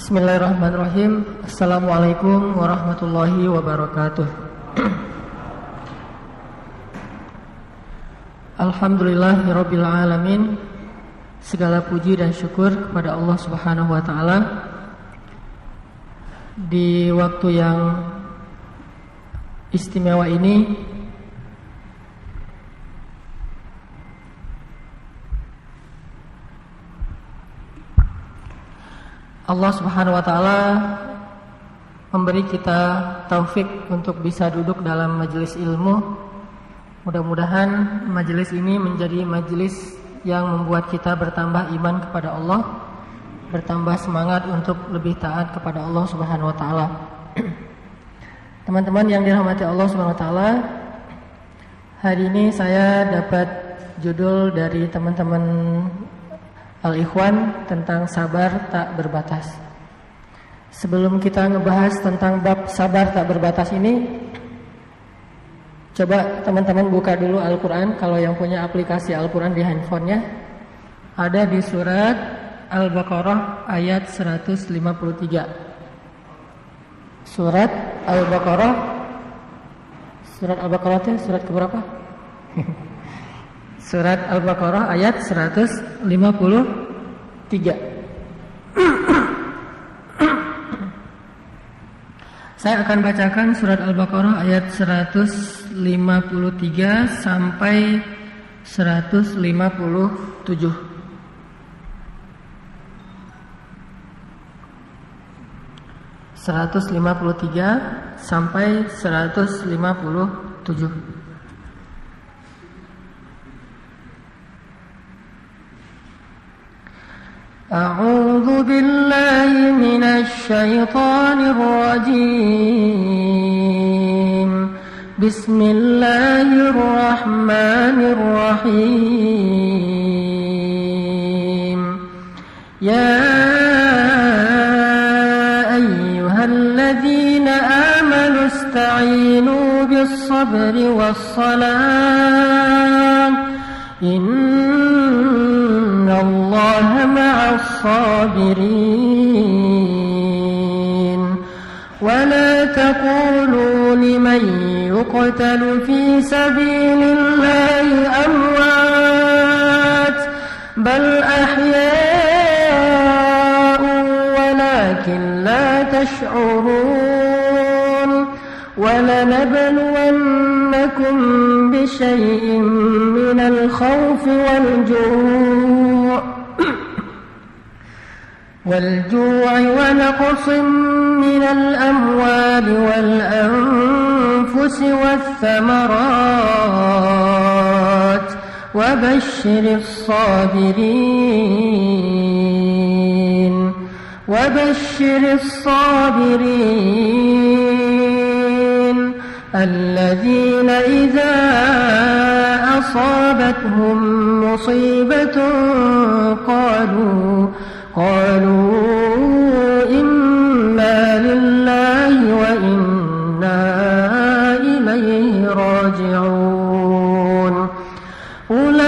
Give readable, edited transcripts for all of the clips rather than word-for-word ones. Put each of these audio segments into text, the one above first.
Bismillahirrahmanirrahim. Assalamualaikum warahmatullahi wabarakatuh. Alhamdulillahirabbil alamin. Segala puji dan syukur kepada Allah Subhanahu wa taala. Di waktu yang istimewa ini Allah Subhanahu wa taala memberi kita taufik untuk bisa duduk dalam majelis ilmu. Mudah-mudahan majelis ini menjadi majelis yang membuat kita bertambah iman kepada Allah, bertambah semangat untuk lebih taat kepada Allah Subhanahu wa taala. Teman-teman yang dirahmati Allah Subhanahu wa taala, hari ini saya dapat judul dari teman-teman Al-Ikhwan tentang sabar tak berbatas. Sebelum kita ngebahas tentang bab sabar tak berbatas ini, coba teman-teman buka dulu Al-Quran. Kalau yang punya aplikasi Al-Quran di handphonenya, ada di surat Al-Baqarah ayat 153. Surat Al-Baqarah itu surat keberapa? Surat Al-Baqarah ayat 153. Saya akan bacakan surat Al-Baqarah ayat 153 sampai 157. 153 sampai 157. أعوذ بالله من الشيطان الرجيم بسم الله الرحمن الرحيم يا أيها الذين آمنوا استعينوا بالصبر والصلاة إن الله مع الصابرين ولا تقولوا لمن يقتل في سبيل الله أموات بل أحياء ولكن لا تشعرون ولنبلونكم بشيء من الخوف والجوع ونقص من الأموال والأنفس والثمرات وبشر الصابرين الذين إذا أصابتهم مصيبة قالوا إنا لله وإنا إليه راجعون أولئك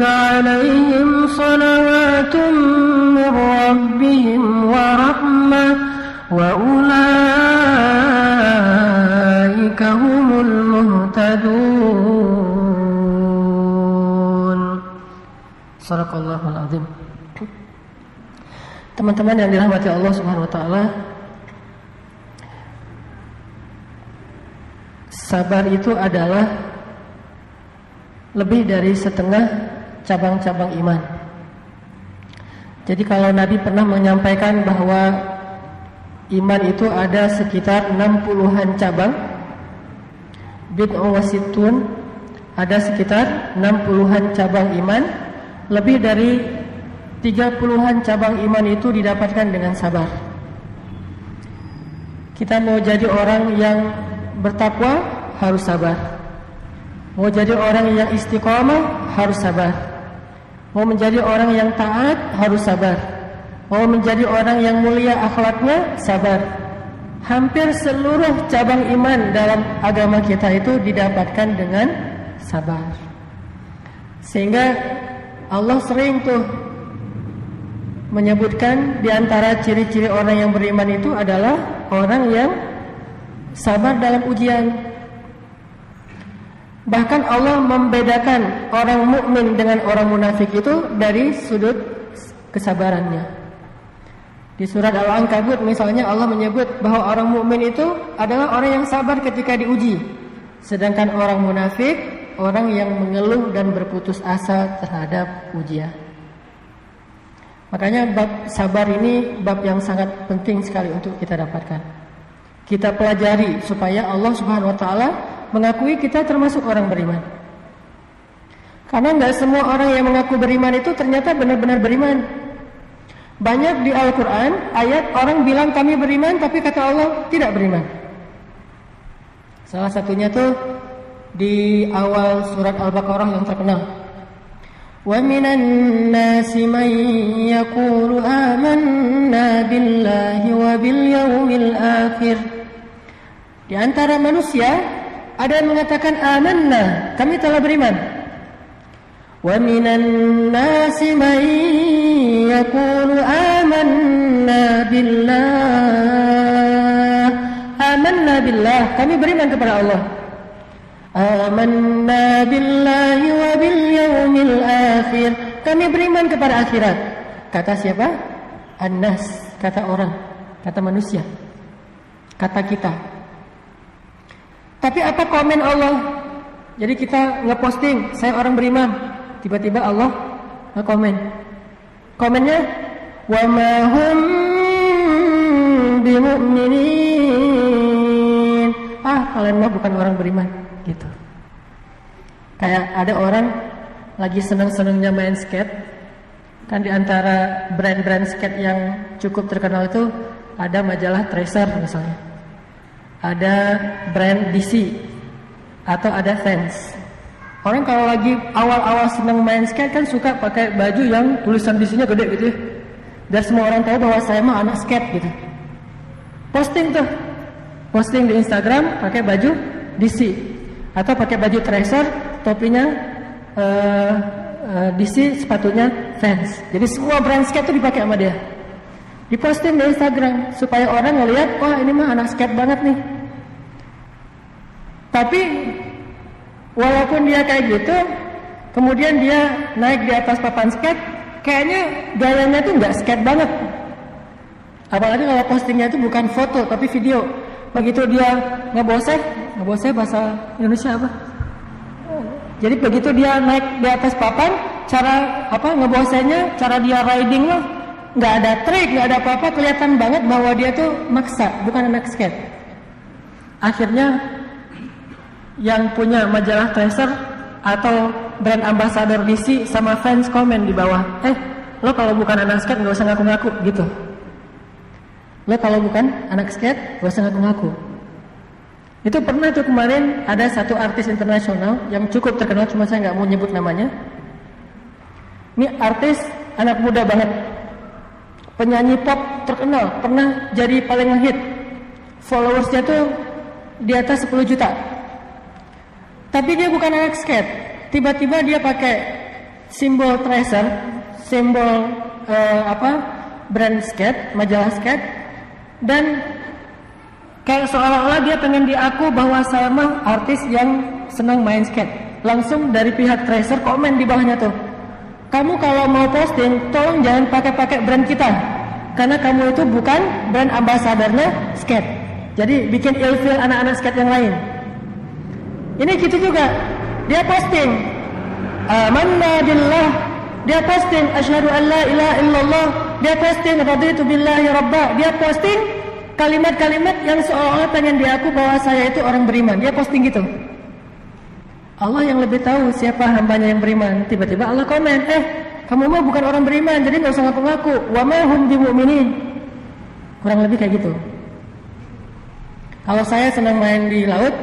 عليهم صلوات من ربهم ورحمة وأولئك هم المهتدون. Sadaqallahul azim. Teman-teman yang dirahmati Allah Subhanahu wa taala, sabar itu adalah lebih dari setengah cabang-cabang iman. Jadi kalau Nabi pernah menyampaikan bahwa iman itu ada sekitar 60-an cabang, bid'ah wasittun, ada sekitar 60-an cabang iman. Lebih dari 30-an cabang iman itu didapatkan dengan sabar. Kita mau jadi orang yang bertakwa, harus sabar. Mau jadi orang yang istiqamah, harus sabar. Mau menjadi orang yang taat, harus sabar. Mau menjadi orang yang mulia akhlaknya, sabar. Hampir seluruh cabang iman dalam agama kita itu didapatkan dengan sabar. Sehingga Allah sering tuh menyebutkan di antara ciri-ciri orang yang beriman itu adalah orang yang sabar dalam ujian. Bahkan Allah membedakan orang mukmin dengan orang munafik itu dari sudut kesabarannya. Di surat Al-Ankabut misalnya Allah menyebut bahwa orang mukmin itu adalah orang yang sabar ketika diuji. Sedangkan orang munafik, orang yang mengeluh dan berputus asa terhadap ujian. Makanya bab sabar ini bab yang sangat penting sekali untuk kita dapatkan. Kita pelajari supaya Allah Subhanahu wa taala mengakui kita termasuk orang beriman. Karena enggak semua orang yang mengaku beriman itu ternyata benar-benar beriman. Banyak di Al-Qur'an ayat orang bilang kami beriman tapi kata Allah tidak beriman. Salah satunya tuh di awal surat Al-Baqarah yang terkenal. وَمِنَ النَّاسِ مَنْ يَقُولُ آمَنَّا بِاللَّهِ وَبِالْيَوْمِ الْآخِرِ. Di antara manusia ada yang mengatakan amanna, kami telah beriman. وَمِنَ النَّاسِ مَنْ يَقُولُ آمَنَّا بِاللَّهِ, kami beriman kepada Allah. Amanna billahi wa bil yaumil akhir, kami beriman kepada akhirat. Kata siapa? An-nas, kata orang, kata manusia, kata kita. Tapi apa komen Allah? Jadi kita ngeposting saya orang beriman, tiba-tiba Allah ngekomen. Komennya wa ma hum bimu'minin. Kalian mah bukan orang beriman. Gitu. Kayak ada orang lagi seneng-senengnya main skate. Kan di antara brand-brand skate yang cukup terkenal itu ada majalah Tracer misalnya, ada brand DC, atau ada Vans. Orang kalau lagi awal-awal seneng main skate kan suka pakai baju yang tulisan DC-nya gede gitu ya, biar semua orang tahu bahwa saya mah anak skate gitu. Posting di Instagram pakai baju DC. Atau pakai baju Tracer, topinya DC, sepatunya Vans. Jadi semua brand skate itu dipakai sama dia. Diposting di Instagram supaya orang ngelihat, wah ini mah anak skate banget nih. Tapi walaupun dia kayak gitu, kemudian dia naik di atas papan skate, kayaknya gayanya tuh nggak skate banget. Apalagi kalau postingnya itu bukan foto tapi video. Begitu dia ngeboseh bahasa Indonesia apa? Jadi begitu dia naik di atas papan, cara ngebosehnya, cara dia riding loh, nggak ada trik, nggak ada apa-apa, kelihatan banget bahwa dia tuh maksa, bukan anak skate. Akhirnya yang punya majalah Tracer atau brand ambassador DC sama fans komen di bawah, lo kalau bukan anak skate nggak usah ngaku-ngaku gitu. Lo kalau bukan anak skate, gak usah ngaku-ngaku. Itu pernah tuh kemarin ada satu artis internasional yang cukup terkenal, cuma saya gak mau nyebut namanya. Ini artis anak muda banget, penyanyi pop terkenal, pernah jadi paling ngehit. Followersnya tuh di atas 10 juta. Tapi dia bukan anak skate. Tiba-tiba dia pakai simbol Tracer, simbol brand skate, majalah skate. Dan kayak seolah-olah dia pengen diaku bahwa saya mah artis yang senang main skate. Langsung dari pihak Tracer komen di bawahnya tuh, kamu kalau mau posting tolong jangan pakai brand kita, karena kamu itu bukan brand ambasadornya skate. Jadi bikin ilfil anak-anak skate yang lain. Ini gitu juga, dia posting amanna billah, dia posting asyhadu an la ilaha illallah, dia posting raditu billahi rabba, dia posting kalimat-kalimat yang seolah-olah pengen diaku bahwa saya itu orang beriman. Dia posting gitu. Allah yang lebih tahu siapa hambanya yang beriman. Tiba-tiba Allah komen, kamu mah bukan orang beriman, jadi gak usah ngaku-ngaku. Wa ma hum bimu'minin. Kurang lebih kayak gitu. Kalau saya senang main di laut,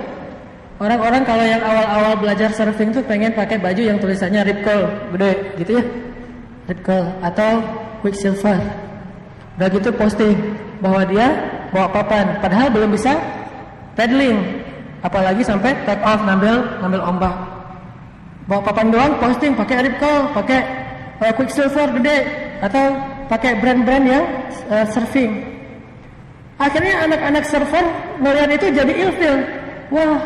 orang-orang kalau yang awal-awal belajar surfing tuh pengen pakai baju yang tulisannya Rip Curl gede gitu ya, Rip Curl atau Quicksilver. Udah gitu posting bahwa dia bawa papan, padahal belum bisa paddling, apalagi sampai take off ngambil ombak. Bawa papan doang posting pakai Rip Curl, pakai Quicksilver gede, atau pakai brand-brand yang surfing. Akhirnya anak-anak surfer melihat itu jadi ilfil. Wah,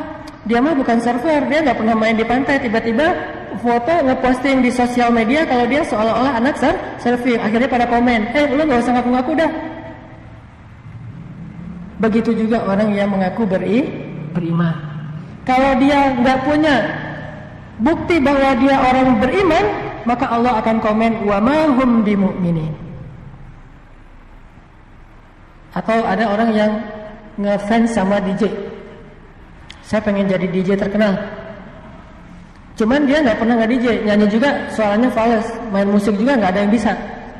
dia mah bukan surfer, dia nggak pernah main di pantai. Tiba-tiba foto ngeposting di sosial media kalau dia seolah-olah anak surfing. Akhirnya pada komen, lu nggak usah ngaku-ngaku dah. Begitu juga orang yang mengaku beriman. Kalau dia nggak punya bukti bahwa dia orang beriman, maka Allah akan komen wa ma hum bimu'minin. Atau ada orang yang ngefans sama DJ. Saya pengen jadi DJ terkenal. Cuman dia nggak pernah nge-DJ, nyanyi juga suaranya fals, main musik juga nggak ada yang bisa.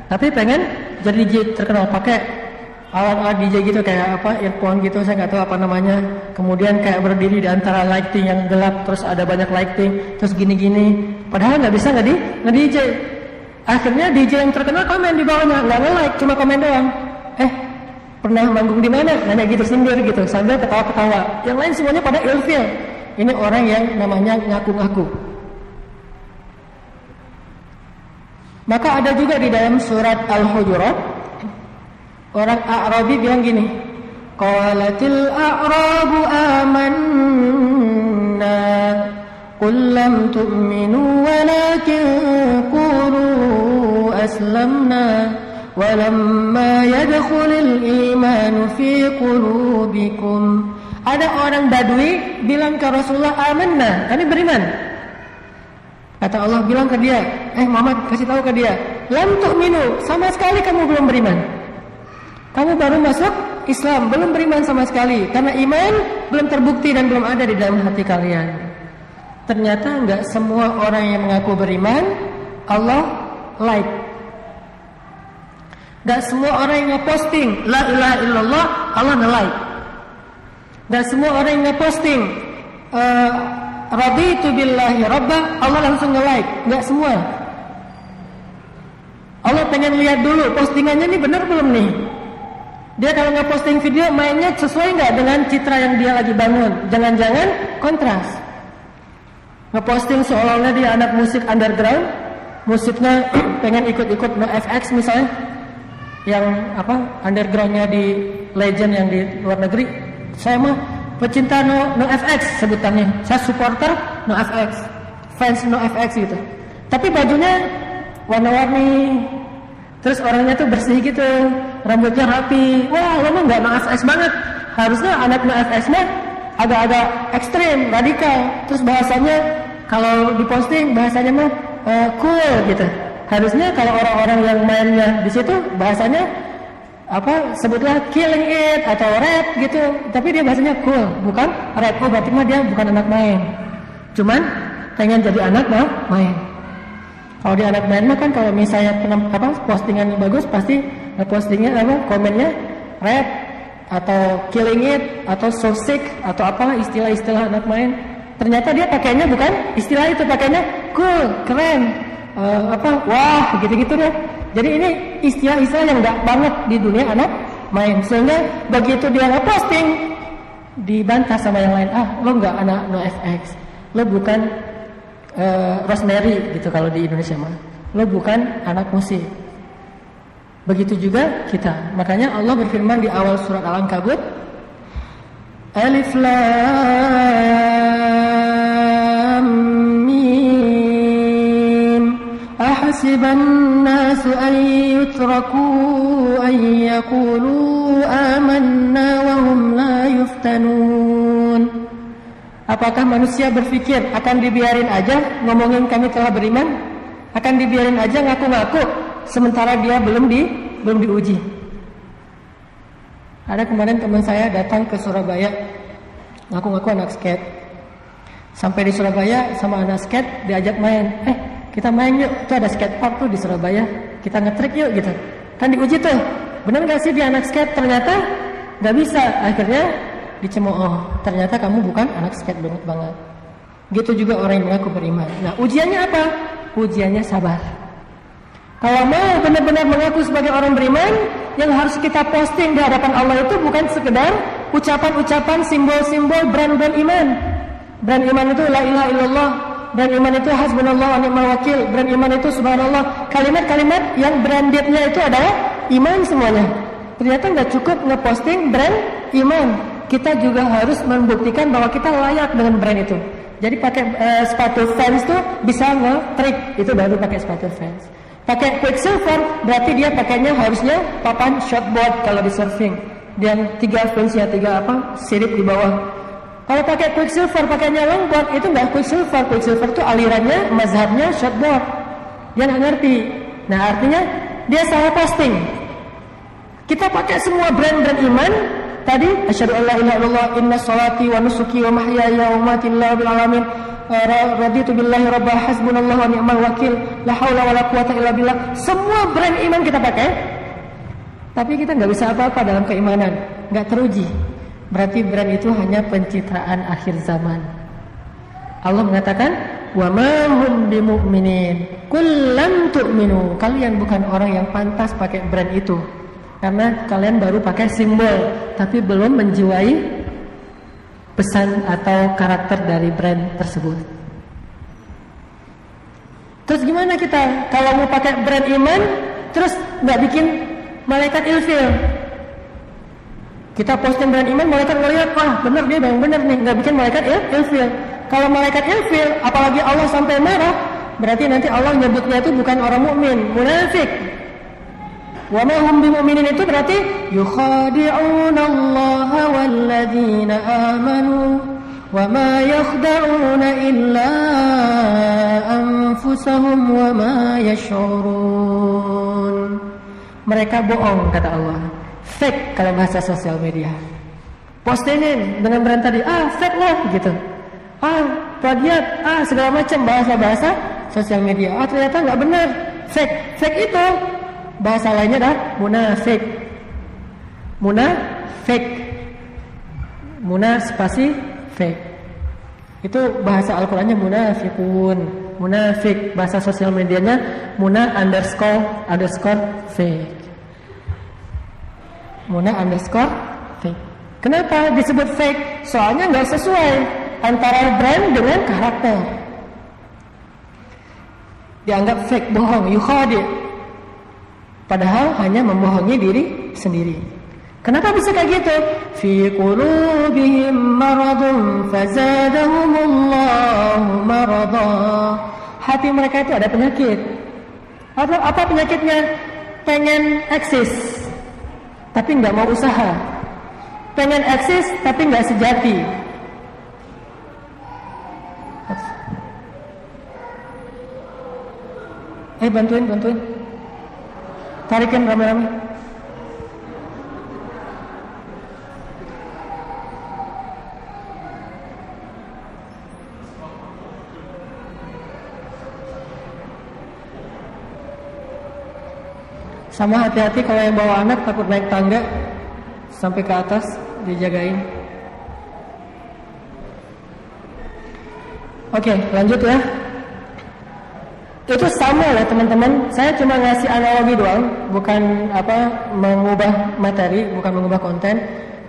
Tapi pengen jadi DJ terkenal, pakai alat-alat DJ gitu kayak apa, earphone gitu, saya nggak tahu apa namanya. Kemudian kayak berdiri di antara lighting yang gelap, terus ada banyak lighting, terus gini-gini. Padahal nggak bisa nge-DJ. Akhirnya DJ yang terkenal komen di bawahnya, nggak nge-like, cuma komen doang. Pernah manggung di mana? Nanya gitu sendiri gitu, sambil ketawa-ketawa. Yang lain semuanya pada ilfil. Ini orang yang namanya ngaku-ngaku. Maka ada juga di dalam surat Al-Hujurat, orang A'rabi bilang gini, qalatil a'rabu amanna qul lam tu'minu walakin qulu aslamna walamma yadkhulul imanu fi qulubikum. Ada orang Badui bilang ke Rasulullah, amanna, kami beriman. Kata Allah bilang ke dia, Muhammad kasih tahu ke dia, lam tu'minu, sama sekali kamu belum beriman. Kamu baru masuk Islam, belum beriman sama sekali, karena iman belum terbukti dan belum ada di dalam hati kalian. Ternyata enggak semua orang yang mengaku beriman Allah like. Gak semua orang yang ngeposting la ilaha illallah Allah nge-like. Gak semua orang yang ngeposting raditu billahi rabba Allah langsung nge-like. Gak semua. Allah pengen lihat dulu postingannya ini benar belum nih. Dia kalau ngeposting video mainnya sesuai gak dengan citra yang dia lagi bangun. Jangan-jangan kontras. Ngeposting seolah-olah dia anak musik underground, musiknya pengen ikut-ikut NoFX misalnya, yang undergroundnya di legend yang di luar negeri. Saya mah pecinta NoFX sebutannya. Saya supporter NoFX, fans NoFX gitu. Tapi bajunya warna-warni, terus orangnya tuh bersih gitu, rambutnya rapi. Wah, lo mah nggak NoFX banget. Harusnya anak NoFX mah agak-agak ekstrim, radikal. Terus bahasanya kalau diposting bahasanya mah cool gitu. Harusnya kalau orang-orang yang mainnya di situ bahasanya sebutlah killing it atau rap gitu, tapi dia bahasanya cool, bukan rap. Berarti mah dia bukan anak main, cuman pengen jadi anak main. Kalau dia anak main mah kan kalau misalnya postingannya bagus pasti postingnya komennya rap atau killing it atau so sick atau apalah istilah-istilah anak main. Ternyata dia pakainya bukan istilah itu, pakainya cool, keren. Wah, gitu-gitu deh. Jadi ini istilah-istilah yang enggak banget di dunia anak main. Sehingga begitu dia nge-posting dibantah sama yang lain. Lo enggak anak NoFX. Lo bukan Rosemary gitu kalau di Indonesia mah. Lo bukan anak musik. Begitu juga kita. Makanya Allah berfirman di awal surat Al-Ankabut, Alif Lam Ahasiban nasu an yutraku an yaqulu amanna wa hum la yuftanun. Apakah manusia berpikir akan dibiarin aja ngomongin kami telah beriman? Akan dibiarin aja ngaku-ngaku sementara dia belum diuji? Ada kemarin teman saya datang ke Surabaya, ngaku-ngaku anak skate. Sampai di Surabaya sama anak skate diajak main. Kita main yuk, itu ada skatepark tuh di Surabaya, kita nge-trick yuk gitu. Kan diuji tuh, bener gak sih dia anak skate? Ternyata gak bisa, akhirnya dicemooh. Ternyata kamu bukan anak skate banget. Gitu juga orang yang mengaku beriman. Nah, ujiannya apa? Ujiannya sabar. Kalau mau benar-benar mengaku sebagai orang beriman, yang harus kita posting di hadapan Allah itu bukan sekedar ucapan-ucapan, simbol-simbol brand-brand iman. Brand iman itu la ilaha illallah, brand iman itu hasbunallah wa ni'mal wakil, brand iman itu subhanallah. Kalimat-kalimat yang brandednya itu adalah iman semuanya. Ternyata nggak cukup ngeposting brand iman. Kita juga harus membuktikan bahwa kita layak dengan brand itu. Jadi pakai sepatu Vans tuh bisa nge-trick, itu baru pakai sepatu Vans. Pakai Quicksilver berarti dia pakainya harusnya papan shortboard kalau di surfing. Dan 3 fansnya 3 sirip di bawah. Kalau pakai Quicksilver pakainya longboard itu nggak Quicksilver. Quicksilver tuh alirannya mazhabnya shortboard. Dia nggak ngerti. Nah artinya dia salah posting. Kita pakai semua brand-brand iman. Tadi asyhadu alla ilaha illallah inna sholati wa nusuki wa mahyaya wa mamati lillahi rabbil alamin raditu billahi rabbah hasbunallahu wa ni'mal wakil la haula wala quwata illa billah. Semua brand iman kita pakai, tapi kita nggak bisa apa-apa dalam keimanan, nggak teruji. Berarti brand itu hanya pencitraan akhir zaman. Allah mengatakan wa ma hum bimu'minin qul lam tu'minu. Kalian bukan orang yang pantas pakai brand itu. Karena kalian baru pakai simbol, tapi belum menjiwai pesan atau karakter dari brand tersebut. Terus gimana kita kalau mau pakai brand iman, terus nggak bikin malaikat ilfil? Kita posting brand iman, malaikat ngeliat, wah bener dia bang bener nih, nggak bikin malaikat ilfil. Kalau malaikat ilfil, apalagi Allah sampai marah, berarti nanti Allah nyebutnya itu bukan orang mukmin, munafik. Wa ma hum bimu'minin itu berarti yukhadi'una Allah walladzina amanu wa ma yakhda'una illa anfusahum wa ma yash'urun. Mereka bohong kata Allah. Fake kalau bahasa sosial media. Postingin dengan brand tadi, fake lah gitu. Plagiat, segala macam bahasa-bahasa sosial media. Ternyata nggak benar. Fake. Fake itu bahasa lainnya adalah munafik. Munafik. Muna spasi fake. Itu bahasa Al-Qur'annya munafikun. Munafik. Bahasa sosial medianya muna__fake. Muna__fake. Kenapa disebut fake? Soalnya nggak sesuai antara brand dengan karakter. Dianggap fake, bohong, yukhadi'. Padahal hanya membohongi diri sendiri. Kenapa bisa kayak gitu? Fi qulubihim maradun fazadahumullahu marada. Hati mereka itu ada penyakit. Apa penyakitnya? Pengen eksis, tapi nggak mau usaha. Pengen eksis, tapi nggak sejati. Bantuin. Tarikin rame-rame. Sama hati-hati kalau yang bawa anak takut naik tangga sampai ke atas, dijagain. Oke, lanjut ya. Itu sama lah teman-teman. Saya cuma ngasih analogi doang, bukan mengubah materi, bukan mengubah konten.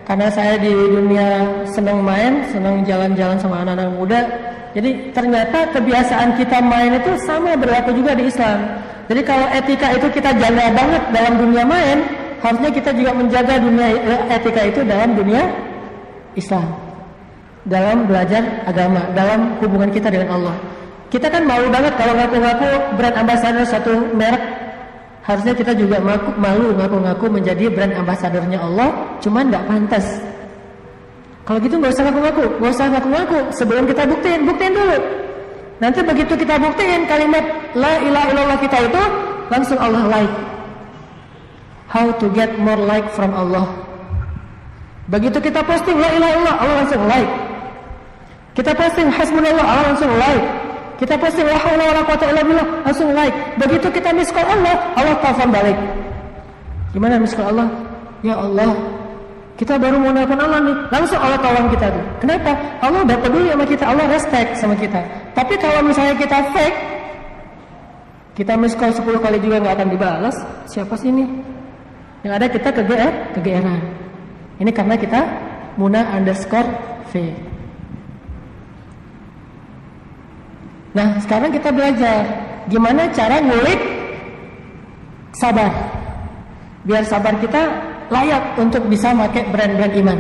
Karena saya di dunia senang main, senang jalan-jalan sama anak-anak muda. Jadi ternyata kebiasaan kita main itu sama berlaku juga di Islam. Jadi kalau etika itu kita jaga banget dalam dunia main, harusnya kita juga menjaga etika itu dalam dunia Islam. Dalam belajar agama, dalam hubungan kita dengan Allah. Kita kan malu banget kalau ngaku-ngaku brand ambassador satu merek. Harusnya kita juga malu ngaku-ngaku menjadi brand ambassadornya Allah. Cuman gak pantas. Kalau gitu gak usah ngaku-ngaku. Sebelum kita buktiin dulu. Nanti begitu kita buktiin kalimat la ilaha illallah kita itu, langsung Allah like. How to get more like from Allah. Begitu kita posting la ilaha illallah, Allah langsung like. Kita posting hasbunallah, Allah langsung like. Kita posting la haula wala quwata illa billah, langsung like. Begitu kita miss call Allah, Allah telepon balik. Gimana miss call Allah? Ya Allah, kita baru mau nelpon Allah nih, langsung Allah tolong kita tuh. Kenapa? Allah udah peduli sama kita, Allah respect sama kita. Tapi kalau misalnya kita fake, kita miss call 10 kali juga nggak akan dibalas. Siapa sih ini? Yang ada kita kegeeran. Ini karena kita muna__fake. Nah, sekarang kita belajar gimana cara ngulik sabar. Biar sabar kita layak untuk bisa pakai brand-brand iman.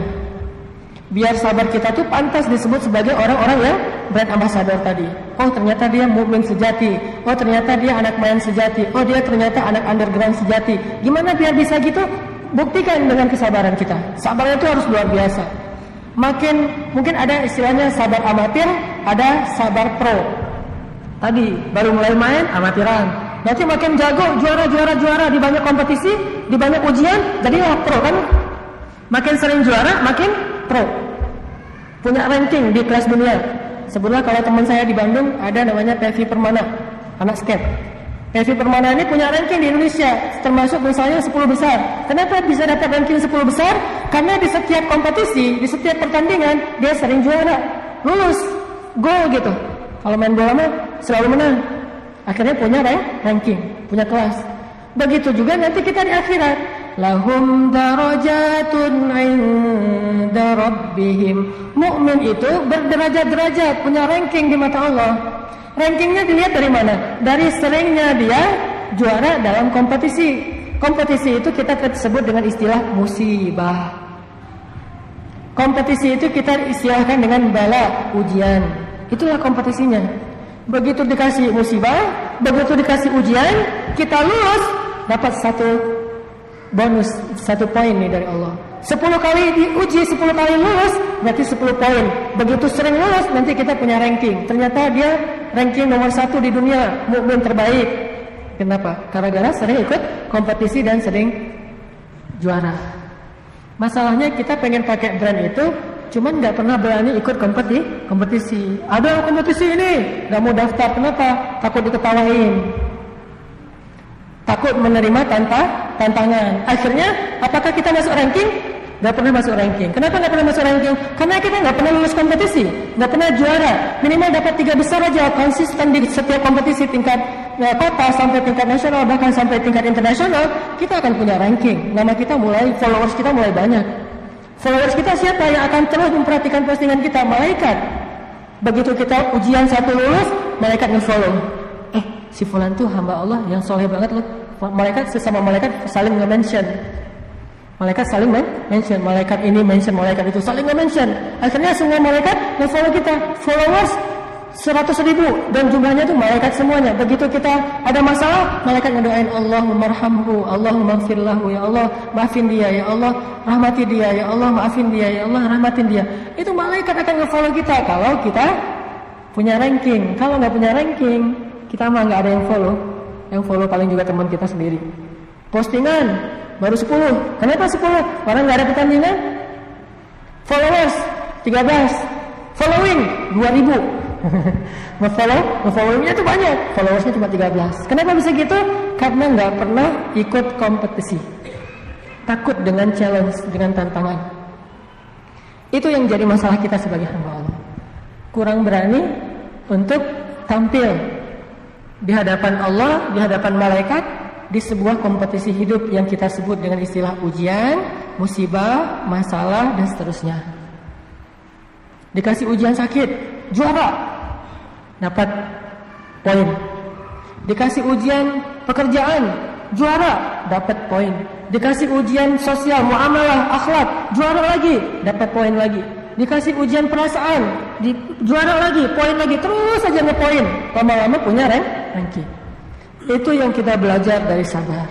Biar sabar kita tuh pantas disebut sebagai orang-orang yang brand ambassador tadi. Oh, ternyata dia mukmin sejati. Oh, ternyata dia anak main sejati. Oh, dia ternyata anak underground sejati. Gimana biar bisa gitu? Buktikan dengan kesabaran kita. Sabarnya itu harus luar biasa. Makin mungkin ada istilahnya sabar amatir, ada sabar pro. Tadi baru mulai main amatiran. Nanti makin jago, juara di banyak kompetisi, di banyak ujian, jadilah pro kan? Makin sering juara, makin pro. Punya ranking di kelas dunia. Sebutlah kalau teman saya di Bandung ada namanya Pevi Permana, anak skate. Pevi Permana ini punya ranking di Indonesia, termasuk misalnya 10 besar. Kenapa bisa dapat ranking 10 besar? Karena di setiap kompetisi, di setiap pertandingan dia sering juara, lulus, gol gitu. Kalau main bola mah selalu menang. Akhirnya punya ranking, punya kelas. Begitu juga nanti kita di akhirat. Lahum darajatun 'inda rabbihim. Mukmin itu berderajat-derajat, punya ranking di mata Allah. Rankingnya dilihat dari mana? Dari seringnya dia juara dalam kompetisi. Kompetisi itu kita sebut dengan istilah musibah. Kompetisi itu kita istilahkan dengan bala, ujian. Itulah kompetisinya. Begitu dikasih musibah, begitu dikasih ujian, kita lulus, dapat satu bonus, 1 poin nih dari Allah. 10 kali diuji, 10 kali lulus, berarti 10 poin. Begitu sering lulus, nanti kita punya ranking. Ternyata dia ranking nomor 1 di dunia, mukmin terbaik. Kenapa? Gara-gara sering ikut kompetisi dan sering juara. Masalahnya kita pengen pakai brand itu, cuman nggak pernah berani ikut kompetisi. Ada kompetisi ini, nggak mau daftar. Kenapa? Takut diketawain, takut menerima tantangan. Akhirnya, apakah kita masuk ranking? Nggak pernah masuk ranking. Kenapa nggak pernah masuk ranking? Karena kita nggak pernah lulus kompetisi, nggak pernah juara. Minimal dapat 3 besar aja, konsisten di setiap kompetisi tingkat kota sampai tingkat nasional, bahkan sampai tingkat internasional, kita akan punya ranking. Nama kita mulai, followers kita mulai banyak. Followers kita siapa yang akan terus memperhatikan postingan kita? Malaikat. Begitu kita ujian 1 lulus, malaikat nge-follow. Si fulan tuh hamba Allah yang soleh banget loh. Malaikat sesama malaikat saling nge-mention. Malaikat saling mention. Malaikat ini mention malaikat itu, saling nge-mention. Akhirnya semua malaikat nge-follow kita. Followers 100.000 dan jumlahnya itu malaikat semuanya. Begitu kita ada masalah, malaikat ngedoain, Allahumma arhamhu, Allahumma gfirlahu, ya Allah maafin dia, ya Allah rahmati dia, ya Allah maafin dia, ya Allah rahmatin dia. Itu malaikat akan nge-follow kita kalau kita punya ranking. Kalau nggak punya ranking, kita mah nggak ada yang follow. Yang follow paling juga teman kita sendiri. Postingan baru 10. Kenapa 10? Orang nggak ada pertandingan. Followers 13, following 2000. Nge-followingnya tuh banyak, followersnya cuma 13. Kenapa bisa gitu? Karena nggak pernah ikut kompetisi, takut dengan challenge, dengan tantangan. Itu yang jadi masalah kita sebagai hamba Allah. Kurang berani untuk tampil di hadapan Allah, di hadapan malaikat, di sebuah kompetisi hidup yang kita sebut dengan istilah ujian, musibah, masalah, dan seterusnya. Dikasih ujian sakit, juara, dapat poin. Dikasih ujian pekerjaan, juara, dapat poin. Dikasih ujian sosial, muamalah, akhlak, juara lagi, dapat poin lagi. Dikasih ujian perasaan, juara lagi, poin lagi, terus saja ngepoin. Lama-lama punya ranking. Itu yang kita belajar dari sabar.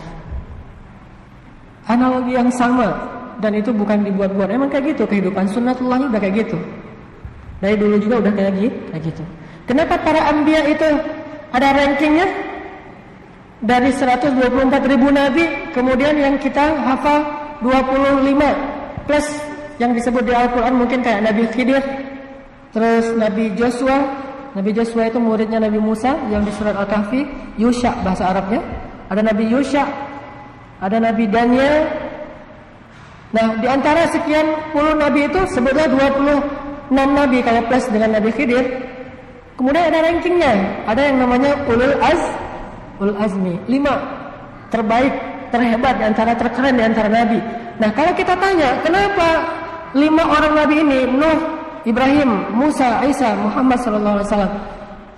Analogi yang sama, dan itu bukan dibuat-buat. Emang kayak gitu, kehidupan sunnatullahnya udah kayak gitu. Dari dulu juga udah kayak gitu. Kenapa para anbiya itu ada rankingnya? Dari 124.000 nabi, kemudian yang kita hafal 25 plus yang disebut di Al-Quran mungkin kayak Nabi Khidir, terus Nabi Joshua. Nabi Joshua itu muridnya Nabi Musa yang di surat Al-Kahfi, Yusha bahasa Arabnya. Ada Nabi Yusha, ada Nabi Daniel. Nah, di antara sekian puluh nabi itu sebutlah 26 nabi kayak plus dengan Nabi Khidir. Kemudian ada rankingnya, ada yang namanya Ulul Azmi, 5 terbaik, terhebat di antara, terkeren di antara nabi. Nah, kalau kita tanya, kenapa 5 orang nabi ini, Nuh, Ibrahim, Musa, Isa, Muhammad sallallahu alaihi wasallam,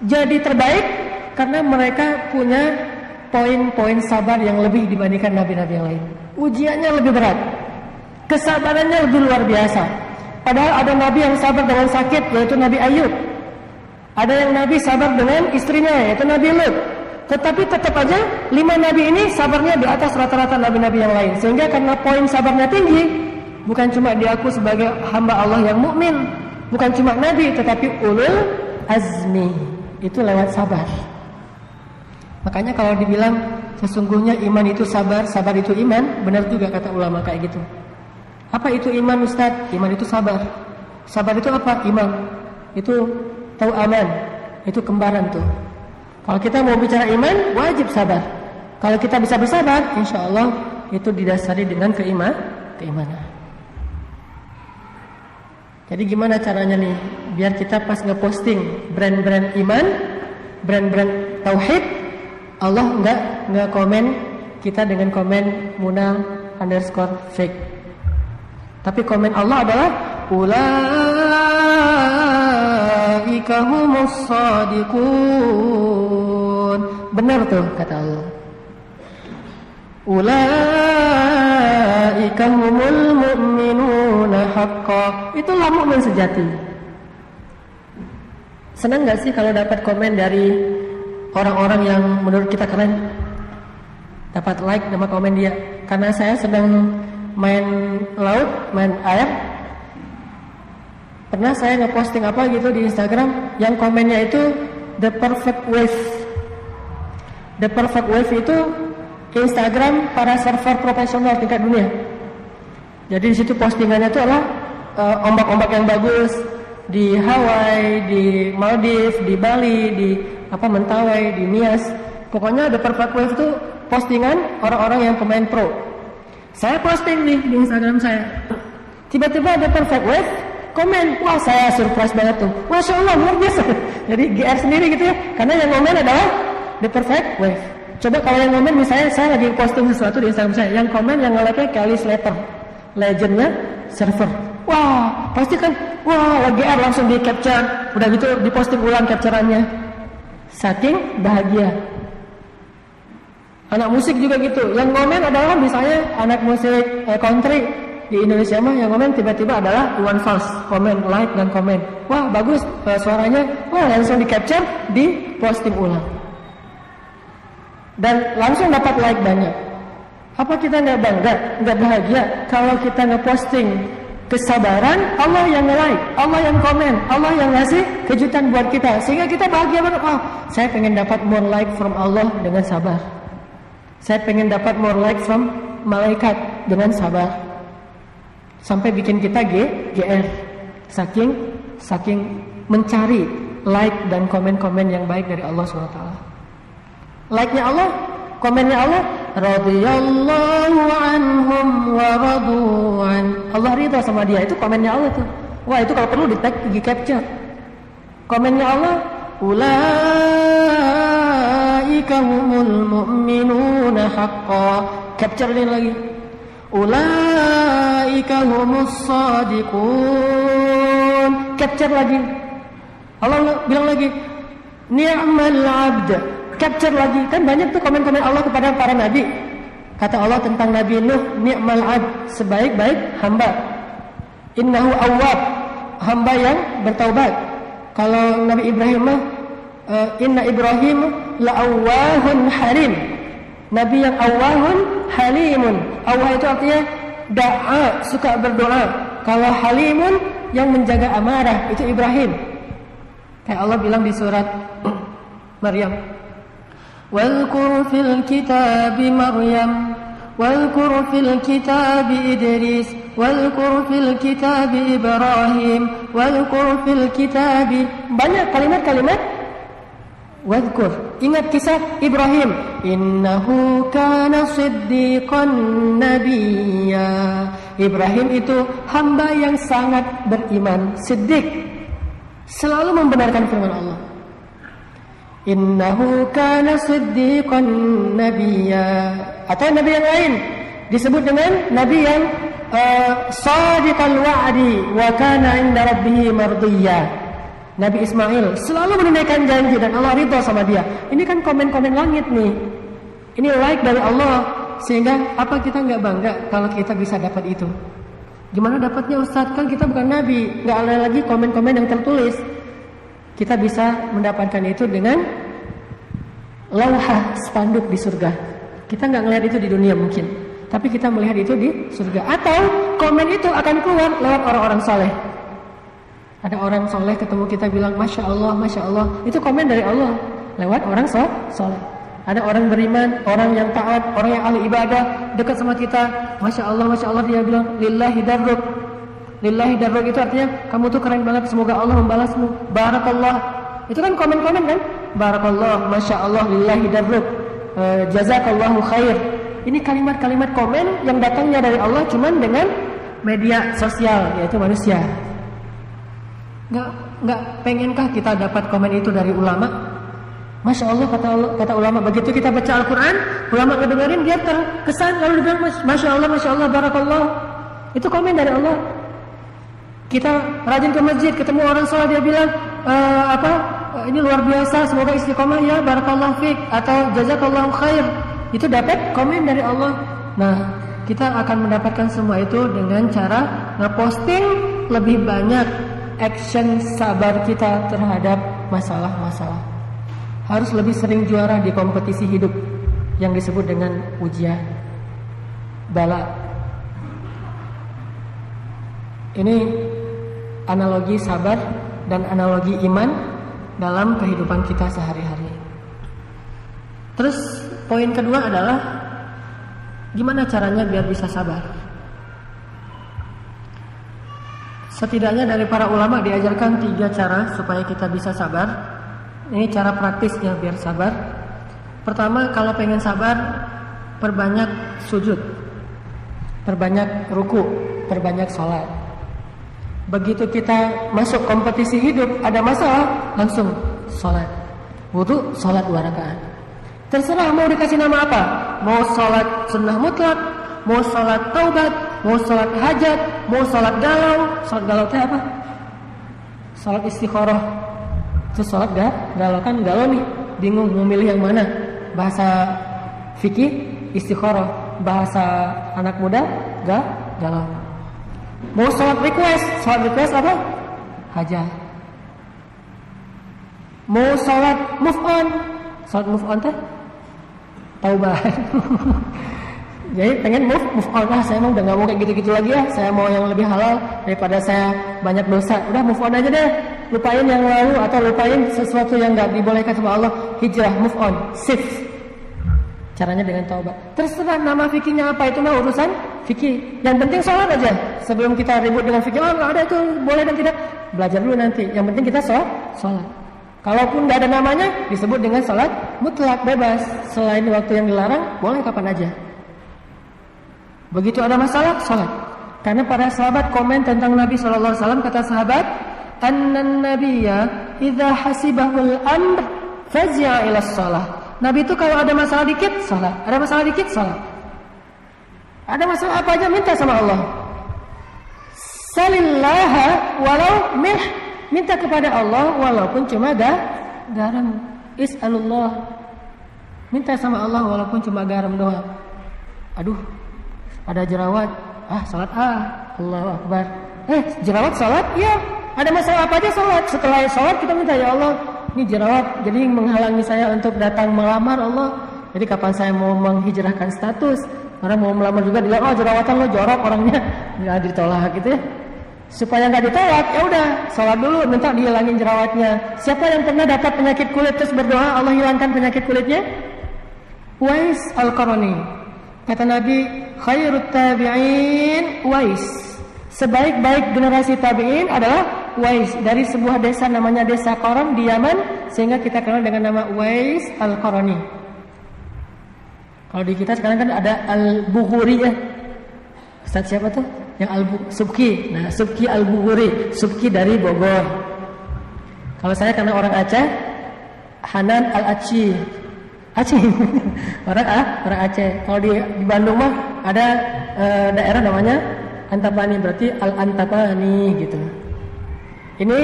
jadi terbaik karena mereka punya poin-poin sabar yang lebih dibandingkan nabi-nabi yang lain. Ujiannya lebih berat, kesabarannya lebih luar biasa. Padahal ada nabi yang sabar dengan sakit, yaitu Nabi Ayub. Ada yang nabi sabar dengan istrinya, yaitu Nabi Lut. Tetapi tetap aja 5 nabi ini sabarnya di atas rata-rata nabi-nabi yang lain. Sehingga karena poin sabarnya tinggi, bukan cuma diaku sebagai hamba Allah yang mukmin, bukan cuma nabi, tetapi ulul azmi. Itu lewat sabar. Makanya kalau dibilang sesungguhnya iman itu sabar, sabar itu iman, benar juga kata ulama kayak gitu. Apa itu iman, Ustaz? Iman itu sabar. Sabar itu apa? Iman. Itu tahu aman. Itu kembaran tuh. Kalau kita mau bicara iman, wajib sabar. Kalau kita bisa bersabar, insya Allah itu didasari dengan keimanan. Jadi gimana caranya nih biar kita pas ngeposting brand-brand iman, brand-brand tauhid, Allah enggak komen kita dengan komen Munal_fake. Tapi komen Allah adalah ulaika humus shadiqun. Benar tuh kata Allah. Ulaika humul mu'minuna haqqan. Itulah mukmin sejati. Senang enggak sih kalau dapat komen dari orang-orang yang menurut kita keren? Dapat like sama komen dia. Karena saya sedang main laut, main air. Pernah saya ngeposting apa gitu di Instagram, yang komennya itu the perfect wave. The perfect wave itu Instagram para server profesional tingkat dunia. Jadi di situ postingannya itu adalah ombak-ombak yang bagus di Hawaii, di Maldives, di Bali, di Mentawai, di Nias. Pokoknya the perfect wave itu postingan orang-orang yang pemain pro. Saya posting nih di Instagram saya. Tiba-tiba ada perfect wave komen. Wah, saya surprise banget tuh. Masya Allah, luar biasa. Jadi GR sendiri gitu ya. Karena yang komen adalah the perfect wave. Coba kalau yang komen misalnya saya lagi posting sesuatu di Instagram saya, yang komen yang nge-like Kelly Slater, legendnya server. Wah, pasti kan, wah, GR langsung di capture. Udah gitu diposting ulang capturannya. Saking bahagia. Anak musik juga gitu. Yang komen adalah misalnya anak musik country di Indonesia mah yang komen tiba-tiba adalah Iwan Fals, komen, like dan komen. Wah, bagus suaranya. Wah, langsung di capture, di posting ulang. Dan langsung dapat like banyak. Apa kita nggak bangga, nggak bahagia kalau kita ngeposting kesabaran? Allah yang nge-like, Allah yang komen, Allah yang ngasih kejutan buat kita, sehingga kita bahagia banget. Oh, saya pengen dapat more like from Allah dengan sabar. Saya pengen dapat more like from malaikat dengan sabar. Sampai bikin kita GR. Saking mencari like dan komen-komen yang baik dari Allah SWT. Like-nya Allah, komennya Allah, radhiyallahu anhum wa radu'an. Allah ridha sama dia, itu komennya Allah tuh. Wah, itu kalau perlu di-tag, di-capture. Komennya Allah, ulaika humul mu'minuna haqqan. Capture ini lagi. Ulaika humus shadiqun. Capture lagi. Allah bilang lagi, ni'mal 'abd. Capture lagi. Kan banyak tuh komen-komen Allah kepada para nabi. Kata Allah tentang Nabi Nuh, ni'mal 'abd, sebaik-baik hamba. Innahu awwab, hamba yang bertaubat. Kalau Nabi Ibrahim mah inna Ibrahim la'awwahun halim. Nabi yang awwahun halimun. Awwah itu artinya da'a, suka berdoa. Kalau halimun yang menjaga amarah, itu Ibrahim. Kayak Allah bilang di surat Maryam, واذكر في الكتاب مريم واذكر في الكتاب إدريس واذكر في الكتاب إبراهيم واذكر في الكتاب. Banyak kalimat-kalimat واذكر. Ingat kisah Ibrahim, innahu kana siddiqan nabiyya. Ibrahim itu hamba yang sangat beriman, siddiq, selalu membenarkan firman Allah. Innahu kana siddiqan nabiyya. Atau nabi yang lain disebut dengan nabi yang sadiqal wa'di wa kana 'inda rabbih mardiyya. Nabi Ismail selalu menunaikan janji dan Allah ridha sama dia. Ini kan komen-komen langit nih. Ini like dari Allah. Sehingga apa kita nggak bangga kalau kita bisa dapat itu? Gimana dapatnya Ustaz? Kan kita bukan Nabi. Nggak ada lagi komen-komen yang tertulis. Kita bisa mendapatkan itu dengan lauhah spanduk di surga. Kita nggak ngelihat itu di dunia mungkin, tapi kita melihat itu di surga. Atau komen itu akan keluar lewat orang-orang soleh. Ada orang soleh ketemu kita bilang Masya Allah, Masya Allah. Itu komen dari Allah lewat orang soleh. Ada orang beriman, orang yang taat, orang yang ahli ibadah dekat sama kita, Masya Allah, Masya Allah, dia bilang lillahi darruk. Lillahi darruk itu artinya kamu tuh keren banget, semoga Allah membalasmu. Barakallah. Itu kan komen-komen kan? Barakallah, Masya Allah, lillahi darruk. Jazakallahu khair. Ini kalimat-kalimat komen yang datangnya dari Allah cuman dengan media sosial, yaitu manusia. Nggak pengenkah kita dapat komen itu dari ulama? Masya Allah, kata ulama, begitu kita baca Al-Quran, ulama ngedengerin, dia terkesan lalu dia bilang Masya Allah, Barakallah. Itu komen dari Allah. Kita rajin ke masjid, ketemu orang sholat, dia bilang ini luar biasa, semoga istiqomah ya, Barakallah fiqh, atau Jazakallahu khair. Itu dapat komen dari Allah. Nah, kita akan mendapatkan semua itu dengan cara ngeposting lebih banyak action sabar kita terhadap masalah-masalah. Harus lebih sering juara di kompetisi hidup yang disebut dengan ujian, bala. Ini analogi sabar dan analogi iman dalam kehidupan kita sehari-hari. Terus poin kedua adalah gimana caranya biar bisa sabar. Setidaknya dari para ulama diajarkan 3 cara supaya kita bisa sabar. Ini cara praktisnya biar sabar. Pertama, kalau pengen sabar, perbanyak sujud, perbanyak ruku, perbanyak sholat. Begitu kita masuk kompetisi hidup, ada masalah, langsung sholat. Wudu, sholat 2 rakaat. Terserah mau dikasih nama apa. Mau sholat sunnah mutlak, mau sholat taubat, mau sholat hajat, mau sholat galau. Sholat galau itu apa? Sholat istikharah. Itu sholat galau, kan galau nih, bingung mau milih yang mana. Bahasa fikih istikharah, bahasa anak muda galau. Mau sholat request apa? Hajat. Mau sholat move on teh taubat. Jadi pengen move on lah, saya mau udah nggak mau kayak gitu-gitu lagi ya. Saya mau yang lebih halal daripada saya banyak dosa. Udah move on aja deh, lupain yang lalu atau lupain sesuatu yang nggak dibolehkan sama Allah. Hijrah, move on, shift. Caranya dengan taubat. Terserah nama fikihnya apa, itu mah urusan fikih. Yang penting sholat aja. Sebelum kita ribut dengan fikih, nggak ada itu boleh dan tidak, belajar dulu nanti. Yang penting kita sholat. Kalaupun nggak ada namanya, disebut dengan sholat mutlak, bebas. Selain waktu yang dilarang, boleh kapan aja. Begitu ada masalah, sholat. Karena para sahabat komen tentang Nabi SAW, kata sahabat, Annan nabiyya idza hasibahul amr fazi'a ila shalah. Nabi itu kalau ada masalah dikit, sholat. Ada masalah dikit, sholat. Ada masalah apa aja, minta sama Allah. Salillaha walau milh. Minta kepada Allah walaupun cuma garam. Is'alullah. Minta sama Allah walaupun cuma garam doang. Aduh, ada jerawat, salat Allahu Akbar. Jerawat salat, ya. Ada masalah apa aja salat. Setelah salat kita minta, ya Allah, ini jerawat jadi menghalangi saya untuk datang melamar Allah. Jadi kapan saya mau menghijrahkan status, orang mau melamar juga bilang, jerawatan lo jorok orangnya, nggak ditolak gitu ya. Supaya nggak ditolak, ya udah salat dulu, minta dihilangin jerawatnya. Siapa yang pernah dapat penyakit kulit terus berdoa Allah hilangkan penyakit kulitnya? Uwais Al-Qarani. Kata Nabi, khairut tabi'in Uwais. Sebaik-baik generasi tabi'in adalah Uwais. Dari sebuah desa namanya desa Qaran di Yaman, sehingga kita kenal dengan nama Uwais Al-Qarani. Kalau di kita sekarang kan ada Al-Bukhari ya. Ustaz siapa tuh? Yang Subki. Nah, Subki Al-Bukhari, Subki dari Bogor. Kalau saya karena orang Aceh, Hanan Al-Aceh. orang Aceh. Kalau di Bandung mah ada daerah namanya Antapani, berarti Al-Antapani gitu. Ini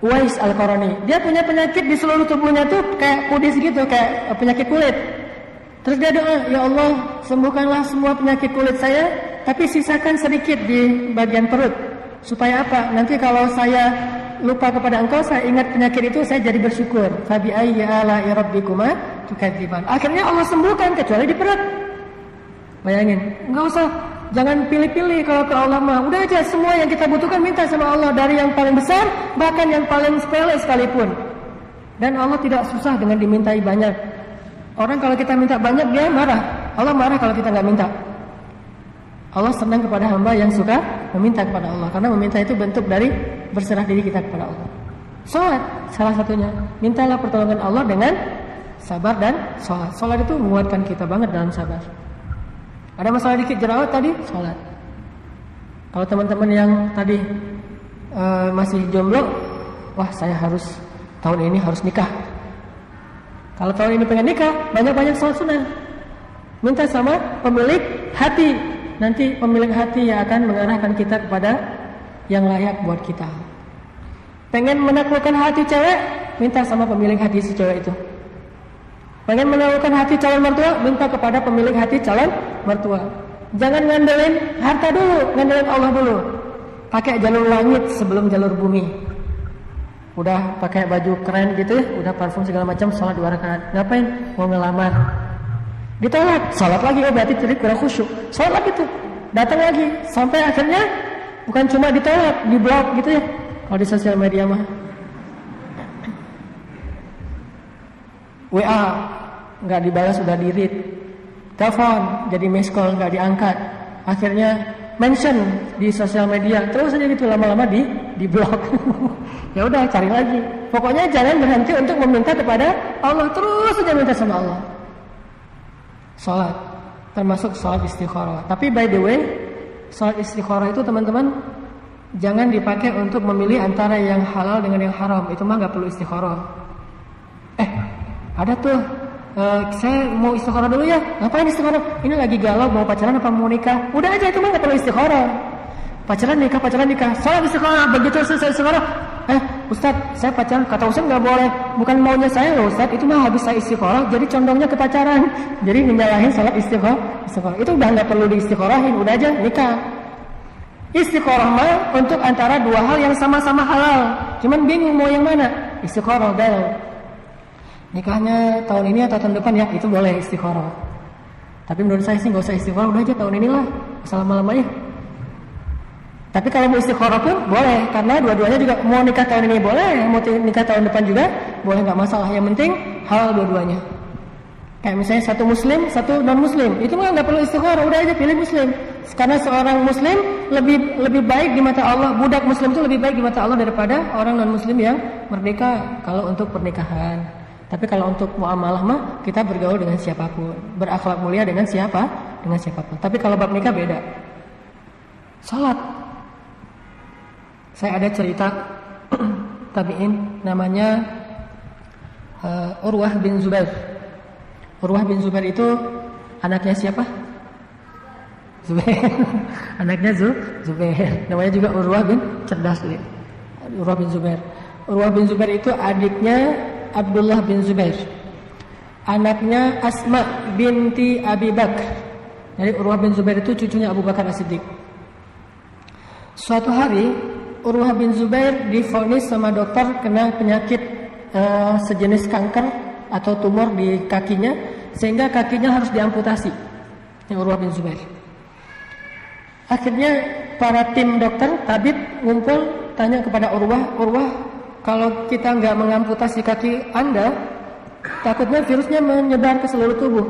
Uwais Al-Qarani. Dia punya penyakit di seluruh tubuhnya tuh kayak kudis gitu, kayak penyakit kulit. Terus dia doa, ya Allah, sembuhkanlah semua penyakit kulit saya, tapi sisakan sedikit di bagian perut. Supaya apa? Nanti kalau saya lupa kepada engkau, saya ingat penyakit itu, saya jadi bersyukur. Fabi ayyi ala'i rabbikuma tukadziban. Akhirnya Allah sembuhkan kecuali di perut. Bayangin, enggak usah, jangan pilih-pilih kalau ke Allah mah. Udah aja semua yang kita butuhkan minta sama Allah, dari yang paling besar bahkan yang paling sepele sekalipun. Dan Allah tidak susah dengan dimintai banyak. Orang kalau kita minta banyak dia marah. Allah marah kalau kita nggak minta. Allah senang kepada hamba yang suka meminta kepada Allah, karena meminta itu bentuk dari berserah diri kita kepada Allah. Salat salah satunya. Mintalah pertolongan Allah dengan sabar dan salat. Salat itu menguatkan kita banget dalam sabar. Ada masalah dikit jerawat tadi, salat. Kalau teman-teman yang tadi masih jomblo, wah saya harus tahun ini harus nikah. Kalau tahun ini pengen nikah, banyak-banyak salat sunnah. Minta sama pemilik hati. Nanti pemilik hati yang akan mengarahkan kita kepada yang layak buat kita. Pengen menaklukkan hati cewek, minta sama pemilik hati si cewek itu. Pengen menaklukkan hati calon mertua, minta kepada pemilik hati calon mertua. Jangan ngandelin harta dulu, ngandelin Allah dulu. Pakai jalur langit sebelum jalur bumi. Udah pakai baju keren gitu ya, udah parfum segala macam, salat 2 rakaat. Ngapain? Mau ngelamar. Ditolak, salat lagi, oh berarti tadi kurang khusyuk. Salat lagi tuh, datang lagi, sampai akhirnya bukan cuma ditolak, diblok gitu ya. Kalau di sosial media mah. WA nggak dibalas, sudah di-read. Telepon jadi miss call, nggak diangkat. Akhirnya mention di sosial media, terus aja gitu, lama-lama di blok. Ya udah, cari lagi. Pokoknya jangan berhenti untuk meminta kepada Allah, terus aja minta sama Allah. Salat termasuk salat istikharah. Tapi by the way, salat istikharah itu teman-teman jangan dipakai untuk memilih antara yang halal dengan yang haram. Itu mah nggak perlu istikharah. Ada tuh, saya mau istikharah dulu ya. Ngapain istikharah? Ini lagi galau mau pacaran apa mau nikah? Udah aja, itu mah nggak perlu istikharah. Pacaran nikah. Salat istikharah, begitu selesai istikharah. Ustaz, saya pacaran. Kata Ustaz nggak boleh. Bukan maunya saya loh Ustaz. Itu mah habis saya istikharah, jadi condongnya ke pacaran. Jadi menyalahin salat istikharah. Itu udah nggak perlu diistikharahin. Udah aja nikah. Istikharah mah untuk antara dua hal yang sama-sama halal. Cuman bingung mau yang mana. Istikharah galau. Nikahnya tahun ini atau tahun depan ya, itu boleh istikharah. Tapi menurut saya sih nggak usah istikharah, udah aja tahun inilah, selama-lamanya. Tapi kalau mau istikharah pun boleh, karena dua-duanya juga mau nikah tahun ini boleh, mau nikah tahun depan juga boleh, nggak masalah. Yang penting halal dua-duanya. Kayak misalnya satu muslim, satu non muslim, itu mah nggak perlu istikharah, udah aja pilih muslim. Karena seorang muslim lebih baik di mata Allah, budak muslim itu lebih baik di mata Allah daripada orang non muslim yang merdeka kalau untuk pernikahan. Tapi kalau untuk muamalah mah kita bergaul dengan siapapun, berakhlak mulia dengan siapapun. Tapi kalau bab nikah beda. Salat. Saya ada cerita tabi'in namanya Urwah bin Zubair. Urwah bin Zubair itu anaknya siapa? Zubair. Anaknya Zubair. Namanya juga Urwah bin cerdas. Urwah bin Zubair. Urwah bin Zubair itu adiknya Abdullah bin Zubair, anaknya Asma binti Abi Bakar. Jadi Urwah bin Zubair itu cucunya Abu Bakar As-Siddiq. Suatu hari Urwah bin Zubair divonis sama dokter kena penyakit sejenis kanker atau tumor di kakinya, sehingga kakinya harus diamputasi. Ini Urwah bin Zubair. Akhirnya para tim dokter tabib ngumpul tanya kepada Urwah, kalau kita nggak mengamputasi kaki Anda, takutnya virusnya menyebar ke seluruh tubuh.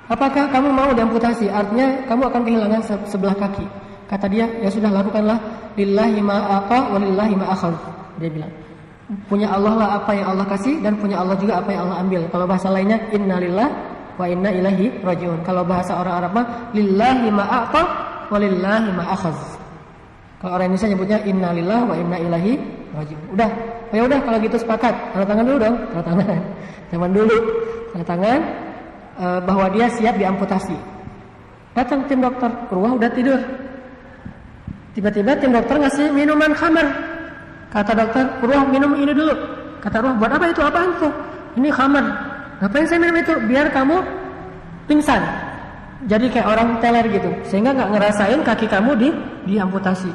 Apakah kamu mau diamputasi? Artinya kamu akan kehilangan sebelah kaki. Kata dia, ya sudah, lakukanlah. Lillahi ma'aqa wa lillahi ma'akhadh. Dia bilang, punya Allah lah apa yang Allah kasih, dan punya Allah juga apa yang Allah ambil. Kalau bahasa lainnya, inna lillah wa inna ilaihi raji'un. Kalau bahasa orang Arab mah, lillahi ma'aqa wa lillahi ma'akhadh. Kalau orang Indonesia nyebutnya inna lillah wa inna ilaihi raji'un. Udah, ya udah kalau gitu sepakat. Tanda tangan dulu dong, tanda tangan. Zaman dulu, tanda tangan bahwa dia siap diamputasi. Datang tim dokter, Urwah udah tidur. Tiba-tiba tim dokter ngasih minuman khamar. Kata dokter, Urwah minum ini dulu. Kata Urwah, buat apa itu? Apaan tuh? Ini khamar. Ngapain saya minum itu? Biar kamu pingsan. Jadi kayak orang teler gitu, sehingga nggak ngerasain kaki kamu diamputasi.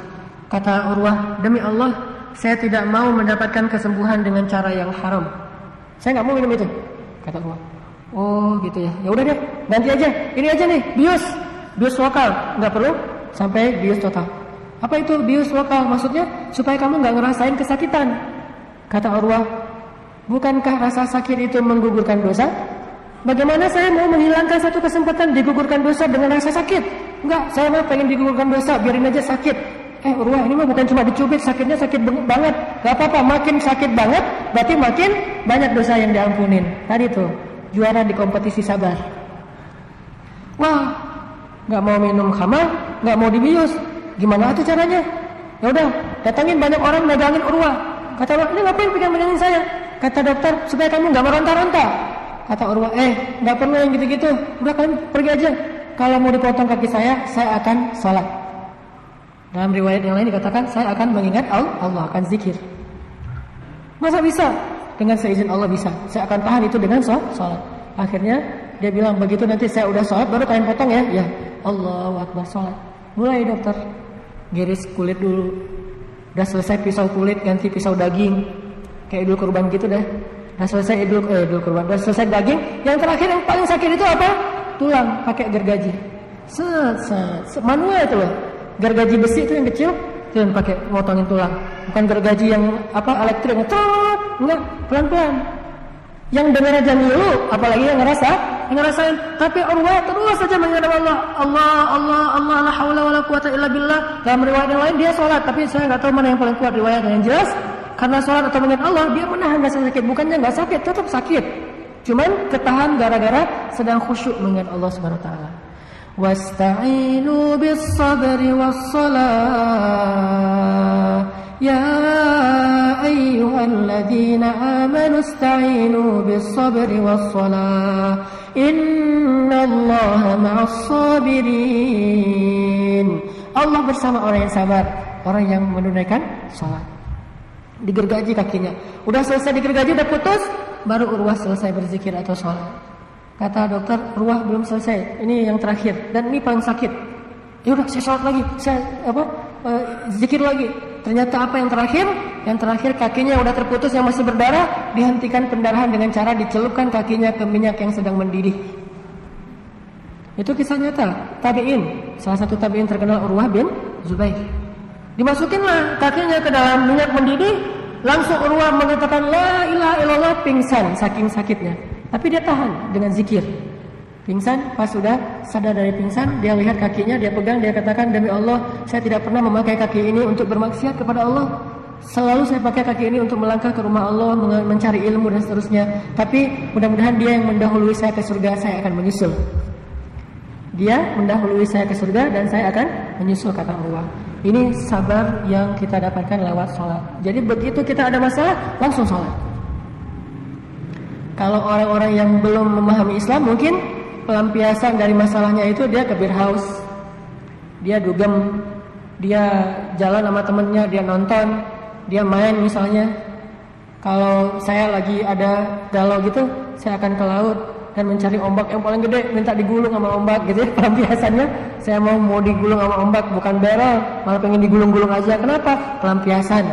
Kata Urwah, demi Allah, saya tidak mau mendapatkan kesembuhan dengan cara yang haram. Saya nggak mau minum itu. Kata Urwah. Oh gitu ya. Ya udah deh, ganti aja. Ini aja nih, bius lokal. Nggak perlu sampai bius total. Apa itu bius lokal? Maksudnya supaya kamu nggak ngerasain kesakitan. Kata Urwah, bukankah rasa sakit itu menggugurkan dosa? Bagaimana saya mau menghilangkan satu kesempatan digugurkan dosa dengan rasa sakit? Enggak, saya mah pengen digugurkan dosa, biarin aja sakit. Urwah, ini mah bukan cuma dicubit, sakitnya sakit banget. Gak apa-apa, makin sakit banget, berarti makin banyak dosa yang diampunin. Tadi tuh, juara di kompetisi sabar. Wah, gak mau minum khamar, gak mau dibius. Gimana tuh caranya? Ya udah, datangin banyak orang megangin Urwah. Kata Urwah, ini ngapain pegang-pegangin saya? Kata dokter, supaya kamu gak meronta-ronta. Kata Urwah, gak perlu yang gitu-gitu. Udah kalian pergi aja. Kalau mau dipotong kaki saya akan sholat. Dalam riwayat yang lain dikatakan, saya akan mengingat Allah, akan zikir. Masa bisa? Dengan seizin Allah bisa. Saya akan tahan itu dengan sholat. Akhirnya dia bilang, begitu nanti saya udah sholat, baru kalian potong ya. Ya, Allahu Akbar, sholat. Mulai dokter, giris kulit dulu. Udah selesai pisau kulit, ganti pisau daging. Kayak idul kurban gitu dah. Udah selesai idul kurban, udah selesai daging. Yang terakhir yang paling sakit itu apa? Tulang, pakai gergaji. Manual itu loh. Gergaji besi itu yang kecil, itu yang pakai motongin tulang. Bukan gergaji yang elektrik, enggak, pelan-pelan. Yang dengar aja ngilu, apalagi yang ngerasain. Tapi Urwah terus saja mengingat Allah, la haula wala quwata illa billah. Dalam riwayat yang lain dia sholat, tapi saya nggak tahu mana yang paling kuat riwayat yang jelas. Karena sholat atau mengingat Allah, dia menahan rasa sakit. Bukannya nggak sakit, tetap sakit. Cuman ketahan gara-gara sedang khusyuk mengingat Allah Subhanahu Wa Taala. Wasta'inu bis sabri was salah. Ya ayyuhalladzina amanu ista'inu bis sabri was salah. Innallaha ma'as sabirin. Allah bersama orang yang sabar, orang yang menunaikan salat. Digergaji kakinya. Udah selesai digergaji, udah putus, baru Urwah selesai berzikir atau sholat. Kata dokter, Urwah belum selesai. Ini yang terakhir dan ini paling sakit. Ya udah, saya sholat lagi, saya zikir lagi. Ternyata apa yang terakhir? Yang terakhir kakinya udah terputus yang masih berdarah, dihentikan pendarahan dengan cara dicelupkan kakinya ke minyak yang sedang mendidih. Itu kisah nyata. Tabi'in, salah satu tabi'in terkenal Urwah bin Zubair. Dimasukinlah kakinya ke dalam minyak mendidih, langsung Urwah mengatakan la ilaha illallah, pingsan saking sakitnya. Tapi dia tahan dengan zikir. Pingsan, pas sudah sadar dari pingsan, dia lihat kakinya, dia pegang, dia katakan, demi Allah, saya tidak pernah memakai kaki ini untuk bermaksiat kepada Allah. Selalu saya pakai kaki ini untuk melangkah ke rumah Allah, mencari ilmu dan seterusnya. Tapi mudah-mudahan dia yang mendahului saya ke surga, saya akan menyusul. Dia mendahului saya ke surga dan saya akan menyusul, kata Allah. Ini sabar yang kita dapatkan lewat sholat. Jadi begitu kita ada masalah, langsung sholat. Kalau orang-orang yang belum memahami Islam, mungkin pelampiasan dari masalahnya itu dia ke beer house, dia dugem, dia jalan sama temennya, dia nonton, dia main misalnya. Kalau saya lagi ada galau gitu, saya akan ke laut dan mencari ombak yang paling gede, minta digulung sama ombak gitu ya. Pelampiasannya saya mau digulung sama ombak, bukan barrel, malah pengen digulung-gulung aja. Kenapa? Pelampiasan.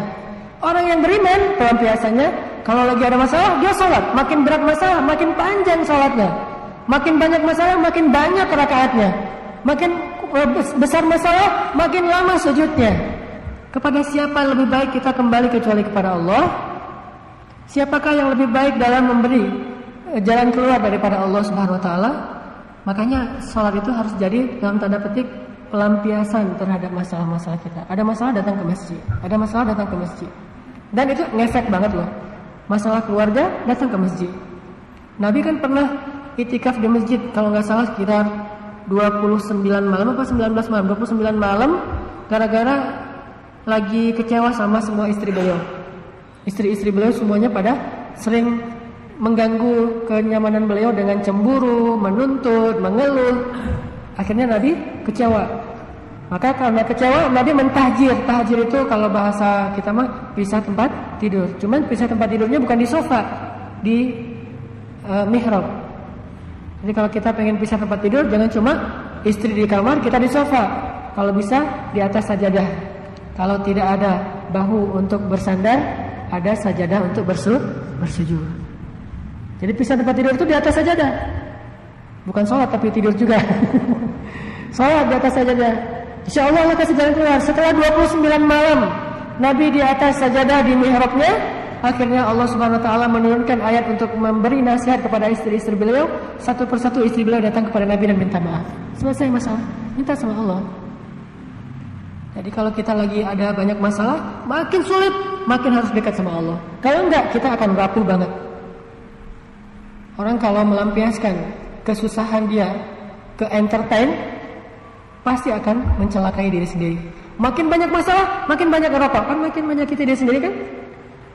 Orang yang beriman, pelampiasannya kalau lagi ada masalah, dia sholat. Makin berat masalah, makin panjang sholatnya. Makin banyak masalah, makin banyak rakaatnya. Makin besar masalah, makin lama sujudnya. Kepada siapa lebih baik kita kembali kecuali kepada Allah? Siapakah yang lebih baik dalam memberi jalan keluar daripada Allah Subhanahu Wa Taala? Makanya sholat itu harus jadi dalam tanda petik pelampiasan terhadap masalah-masalah kita. Ada masalah, datang ke masjid. Ada masalah, datang ke masjid. Dan itu ngefek banget loh. Masalah keluarga, datang ke masjid. Nabi kan pernah itikaf di masjid, kalau nggak salah sekitar 29 malam apa 19 malam, 29 malam, gara-gara lagi kecewa sama semua istri beliau. Istri-istri beliau semuanya pada sering mengganggu kenyamanan beliau dengan cemburu, menuntut, mengeluh. Akhirnya Nabi kecewa. Maka karena kecewa Nabi mentahjir. Tahjir itu kalau bahasa kita mah pisah tempat tidur. Cuman pisah tempat tidurnya bukan di sofa, di mihrab. Jadi kalau kita pengen pisah tempat tidur, jangan cuma istri di kamar, kita di sofa. Kalau bisa di atas sajadah. Kalau tidak ada bahu untuk bersandar, ada sajadah untuk bersujud. Jadi pisah tempat tidur itu di atas sajadah. Bukan sholat tapi tidur juga. Sholat di atas sajadah. Insya Allah Allah kasih jalan keluar. Setelah 29 malam Nabi di atas sajadah di mihrabnya, akhirnya Allah Subhanahu wa taala menurunkan ayat untuk memberi nasihat kepada istri-istri beliau. Satu persatu istri beliau datang kepada Nabi dan minta maaf. Selesai masalah, minta sama Allah. Jadi kalau kita lagi ada banyak masalah, makin sulit, makin harus dekat sama Allah. Kalau enggak, kita akan rapuh banget. Orang kalau melampiaskan kesusahan dia ke entertain, pasti akan mencelakai diri sendiri. Makin banyak masalah, makin banyak ngerokok, kan makin menyakiti diri sendiri kan?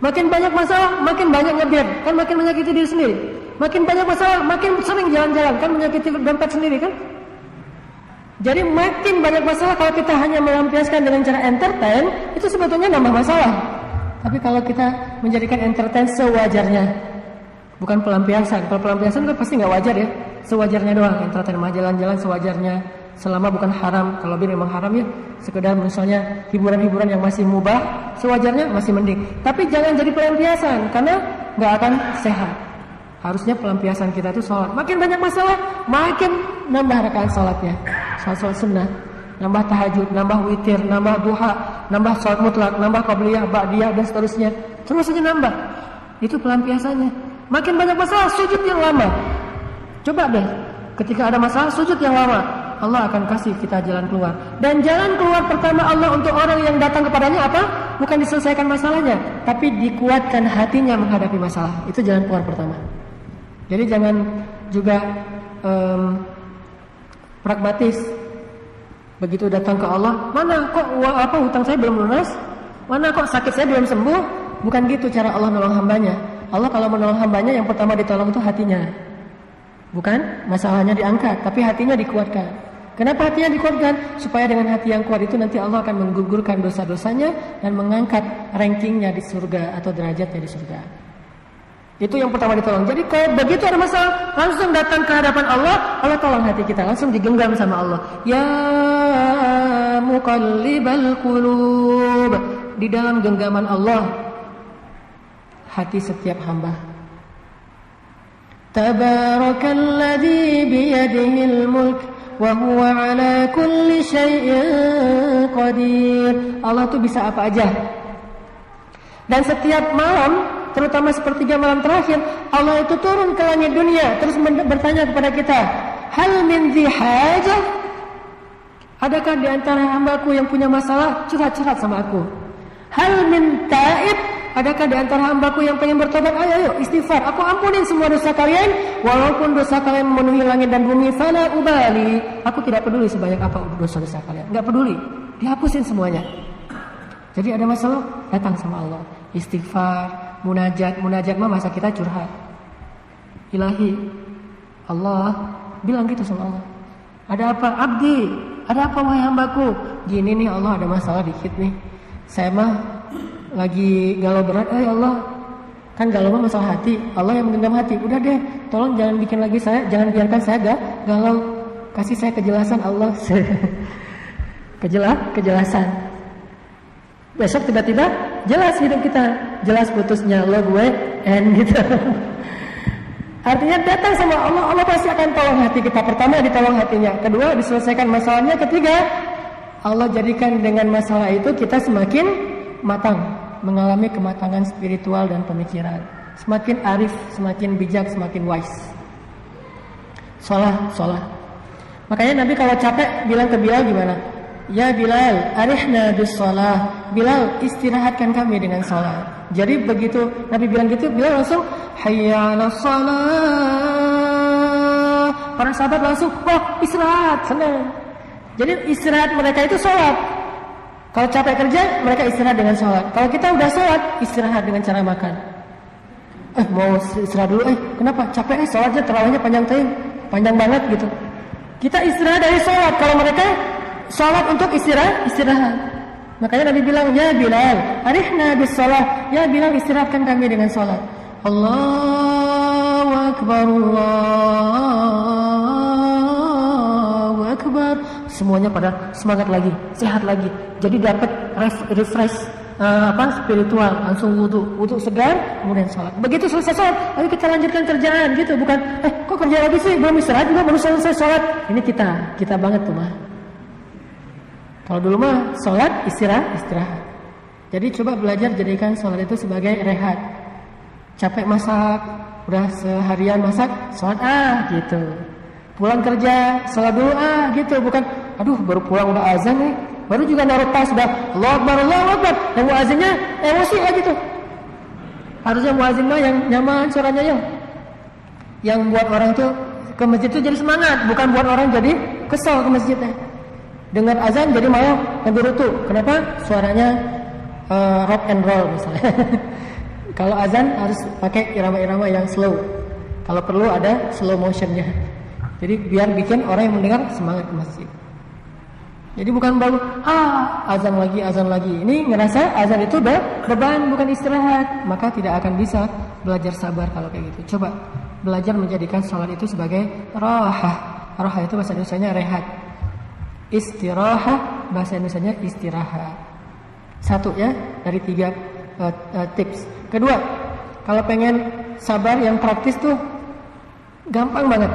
Makin banyak masalah, makin banyak ngebir, kan makin menyakiti diri sendiri. Makin banyak masalah, makin sering jalan-jalan, kan menyakiti dompet sendiri kan? Jadi makin banyak masalah kalau kita hanya melampiaskan dengan cara entertain, itu sebetulnya nambah masalah. Tapi kalau kita menjadikan entertain sewajarnya, bukan pelampiasan. Kalau pelampiasan kan pasti nggak wajar ya, sewajarnya doang. Entertain mah jalan-jalan sewajarnya, selama bukan haram. Kalau memang haram ya, sekedar misalnya hiburan-hiburan yang masih mubah, sewajarnya masih mending. Tapi jangan jadi pelampiasan, karena nggak akan sehat. Harusnya pelampiasan kita itu sholat. Makin banyak masalah, makin nambah rakaat sholatnya. Sholat sunnah, nambah tahajud, nambah witir, nambah duha, nambah sholat mutlak, nambah qabliyah, ba'diyah dan seterusnya. Terus saja nambah. Itu pelampiasannya. Makin banyak masalah, sujud yang lama. Coba deh, ketika ada masalah, sujud yang lama. Allah akan kasih kita jalan keluar. Dan jalan keluar pertama Allah untuk orang yang datang kepadanya apa? Bukan diselesaikan masalahnya, tapi dikuatkan hatinya menghadapi masalah. Itu jalan keluar pertama. Jadi jangan juga pragmatis. Begitu datang ke Allah, mana kok hutang saya belum lunas? Mana kok sakit saya belum sembuh? Bukan gitu cara Allah menolong hambanya. Allah kalau menolong hambanya, yang pertama ditolong itu hatinya. Bukan masalahnya diangkat, tapi hatinya dikuatkan. Kenapa hatinya dikuatkan? Supaya dengan hati yang kuat itu nanti Allah akan menggugurkan dosa-dosanya dan mengangkat rankingnya di surga atau derajatnya di surga. Itu yang pertama ditolong. Jadi kalau begitu ada masalah, langsung datang ke hadapan Allah, Allah tolong hati kita, langsung digenggam sama Allah. Ya muqallibal qulub, di dalam genggaman Allah hati setiap hamba. Tabarakalladzi biyadihil mulk wa huwa ala kulli syai'in qadir. Allah tuh bisa apa aja. Dan setiap malam, terutama sepertiga malam terakhir, Allah itu turun ke langit dunia terus bertanya kepada kita, hal min dzi hajah? Adakah di antara hambaku yang punya masalah? Curhat-curhat sama aku. Hal min taib? Adakah di antara hambaku yang pengen bertobat? Ayo istighfar, aku ampunin semua dosa kalian, walaupun dosa kalian memenuhi langit dan bumi. Fala ubali, aku tidak peduli sebanyak apa dosa-dosa kalian, nggak peduli, dihapusin semuanya. Jadi ada masalah, datang sama Allah, istighfar, munajat mah masa kita curhat. Ilahi, Allah bilang gitu sama Allah, ada apa abdi, ada apa wahai hambaku? Gini nih Allah, ada masalah dikit nih, saya mah lagi galau berat. Allah, kan galau mah masalah hati, Allah yang menggenggam hati. Udah deh, tolong jangan bikin lagi saya, jangan biarkan saya galau, kasih saya kejelasan Allah. Kejelasan. Besok tiba-tiba jelas hidup kita, jelas putusnya lo gue gitu. Artinya datang sama Allah, Allah pasti akan tolong hati kita. Pertama ditolong hatinya, kedua diselesaikan masalahnya, ketiga Allah jadikan dengan masalah itu kita semakin matang, mengalami kematangan spiritual dan pemikiran, semakin arif, semakin bijak, semakin wise. Sholat. Makanya Nabi kalau capek bilang ke Bilal gimana? Ya Bilal, arihna bis shalah. Bilal, istirahatkan kami dengan salat. Jadi begitu Nabi bilang gitu, Bilal langsung hayya 'alas shalah. Para sahabat langsung, istirahat, senang. Jadi istirahat mereka itu salat. Kalau capek kerja, mereka istirahat dengan salat. Kalau kita udah salat, istirahat dengan cara makan. Mau istirahat dulu, kenapa? Capek, salatnya terawihnya panjang banget gitu. Kita istirahat dari salat. Kalau mereka Salat untuk istirahat. Makanya Nabi bilang, ya Bilal, arihna bis salat. Ya Bilal, istirahatkan kami dengan salat. Allahu Akbar, Allahu Akbar. Semuanya pada semangat lagi, sehat lagi. Jadi dapat refresh spiritual, langsung wudu segar, kemudian sholat. Begitu selesai sholat, ayo kita lanjutkan kerjaan gitu, bukan kok kerja lagi sih, belum istirahat juga, baru selesai sholat. Ini kita banget tuh mah. Kalau dulu mah sholat istirahat. Jadi coba belajar jadikan sholat itu sebagai rehat. Capek masak, udah seharian masak, sholat gitu. Pulang kerja, sholat dulu gitu, bukan aduh baru pulang udah azan nih, baru juga naruh tas udah Allahu Akbar, yang muazzinnya emosi gitu. Harusnya muazzin mah yang nyaman suaranya yang buat orang tuh ke masjid tuh jadi semangat, bukan buat orang jadi kesel ke masjidnya. Dengar azan jadi mau ngedurutu. Kenapa? Suaranya rock and roll misalnya. Kalau azan harus pakai irama-irama yang slow. Kalau perlu ada slow motionnya. Jadi biar bikin orang yang mendengar semangat ke masjid. Jadi bukan baru azan lagi. Ini ngerasa azan itu beban, bukan istirahat. Maka tidak akan bisa belajar sabar kalau kayak gitu. Coba belajar menjadikan sholat itu sebagai rahah. Rahah itu bahasa Indonesianya rehat. Istirahat bahasa Indonesianya istirahat. Satu ya dari 3 tips. Kedua, kalau pengen sabar yang praktis tuh gampang banget.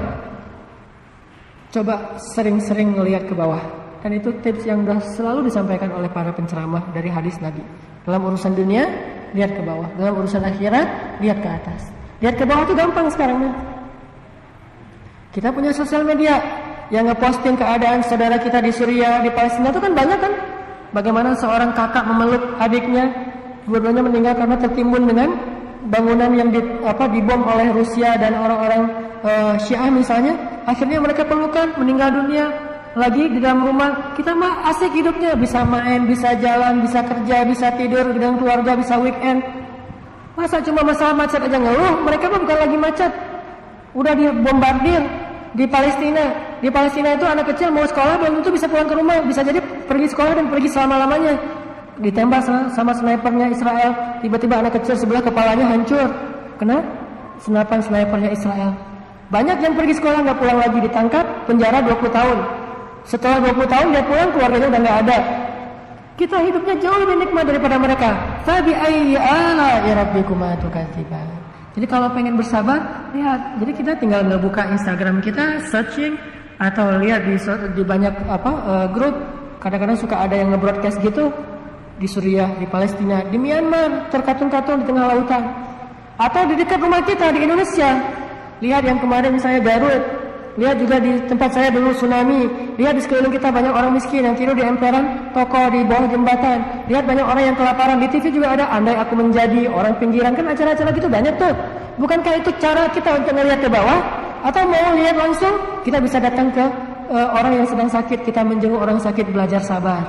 Coba sering-sering ngelihat ke bawah. Dan itu tips yang sudah selalu disampaikan oleh para penceramah dari hadis Nabi. Dalam urusan dunia, lihat ke bawah. Dalam urusan akhirat, lihat ke atas. Lihat ke bawah itu gampang sekarang. Kita punya sosial media yang ngeposting keadaan saudara kita di Suriah, di Palestina itu kan banyak kan. Bagaimana seorang kakak memeluk adiknya, dua-duanya meninggal karena tertimbun dengan bangunan yang dibom oleh Rusia dan orang-orang Syiah misalnya. Akhirnya mereka pelukan, meninggal dunia lagi di dalam rumah. Kita mah asik hidupnya, bisa main, bisa jalan, bisa kerja, bisa tidur dengan keluarga, bisa weekend. Masa cuma masalah macet aja ngeluh? Mereka mah bukan lagi macet, udah dibombardir di Palestina. Di Palestina itu anak kecil mau sekolah belum tentu bisa pulang ke rumah, bisa jadi pergi sekolah dan pergi selama-lamanya. Ditembak sama snipernya Israel, tiba-tiba anak kecil sebelah kepalanya hancur kena senapan snipernya Israel. Banyak yang pergi sekolah nggak pulang lagi, ditangkap, penjara 20 tahun. Setelah 20 tahun dia pulang, keluarganya udah nggak ada. Kita hidupnya jauh lebih nikmat daripada mereka. Fabi ayyi ala'i rabbikuma tukadziban. Jadi kalau pengen bersabar, lihat. Jadi kita tinggal ngebuka Instagram kita, searching atau lihat di banyak grup. Kadang-kadang suka ada yang nge-broadcast gitu di Suriah, di Palestina, di Myanmar, terkatun-katun di tengah lautan. Atau di dekat rumah kita di Indonesia. Lihat yang kemarin saya Garut. Lihat juga di tempat saya dulu tsunami. Lihat di sekeliling kita banyak orang miskin yang tidur di emperan toko di bawah jembatan. Lihat banyak orang yang kelaparan. Di TV juga ada andai aku menjadi orang pinggiran. Kan acara-acara gitu banyak tuh. Bukankah itu cara kita untuk melihat ke bawah? Atau mau lihat langsung? Kita bisa datang ke orang yang sedang sakit. Kita menjenguk orang sakit, belajar sabar.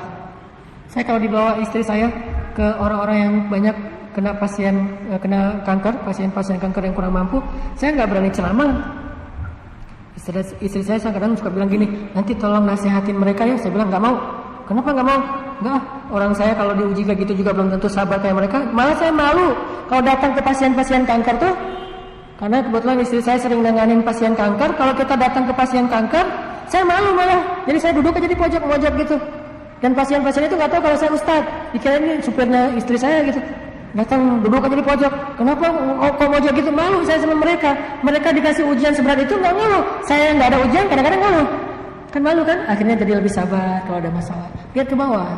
Saya kalau dibawa istri saya ke orang-orang yang banyak kena kanker, pasien-pasien kanker yang kurang mampu, saya nggak berani ceramah. Istri saya kadang suka bilang gini, nanti tolong nasihatin mereka ya. Saya bilang nggak mau. Kenapa nggak mau? Nggak, orang saya kalau diuji kayak gitu juga belum tentu sabar kayak mereka. Malah saya malu kalau datang ke pasien-pasien kanker tuh, karena kebetulan istri saya sering nanganin pasien kanker. Kalau kita datang ke pasien kanker, saya malu malah. Jadi saya duduk aja di pojok-pojok gitu. Dan pasien-pasien itu nggak tahu kalau saya ustadz, dikira ini supirnya istri saya gitu. Datang duduk aja di pojok. Kenapa kok pojok gitu? Malu saya sama mereka. Mereka dikasih ujian seberat itu nggak ngeluh. Saya nggak ada ujian kadang-kadang ngeluh. Kan malu kan? Akhirnya jadi lebih sabar kalau ada masalah. Lihat ke bawah.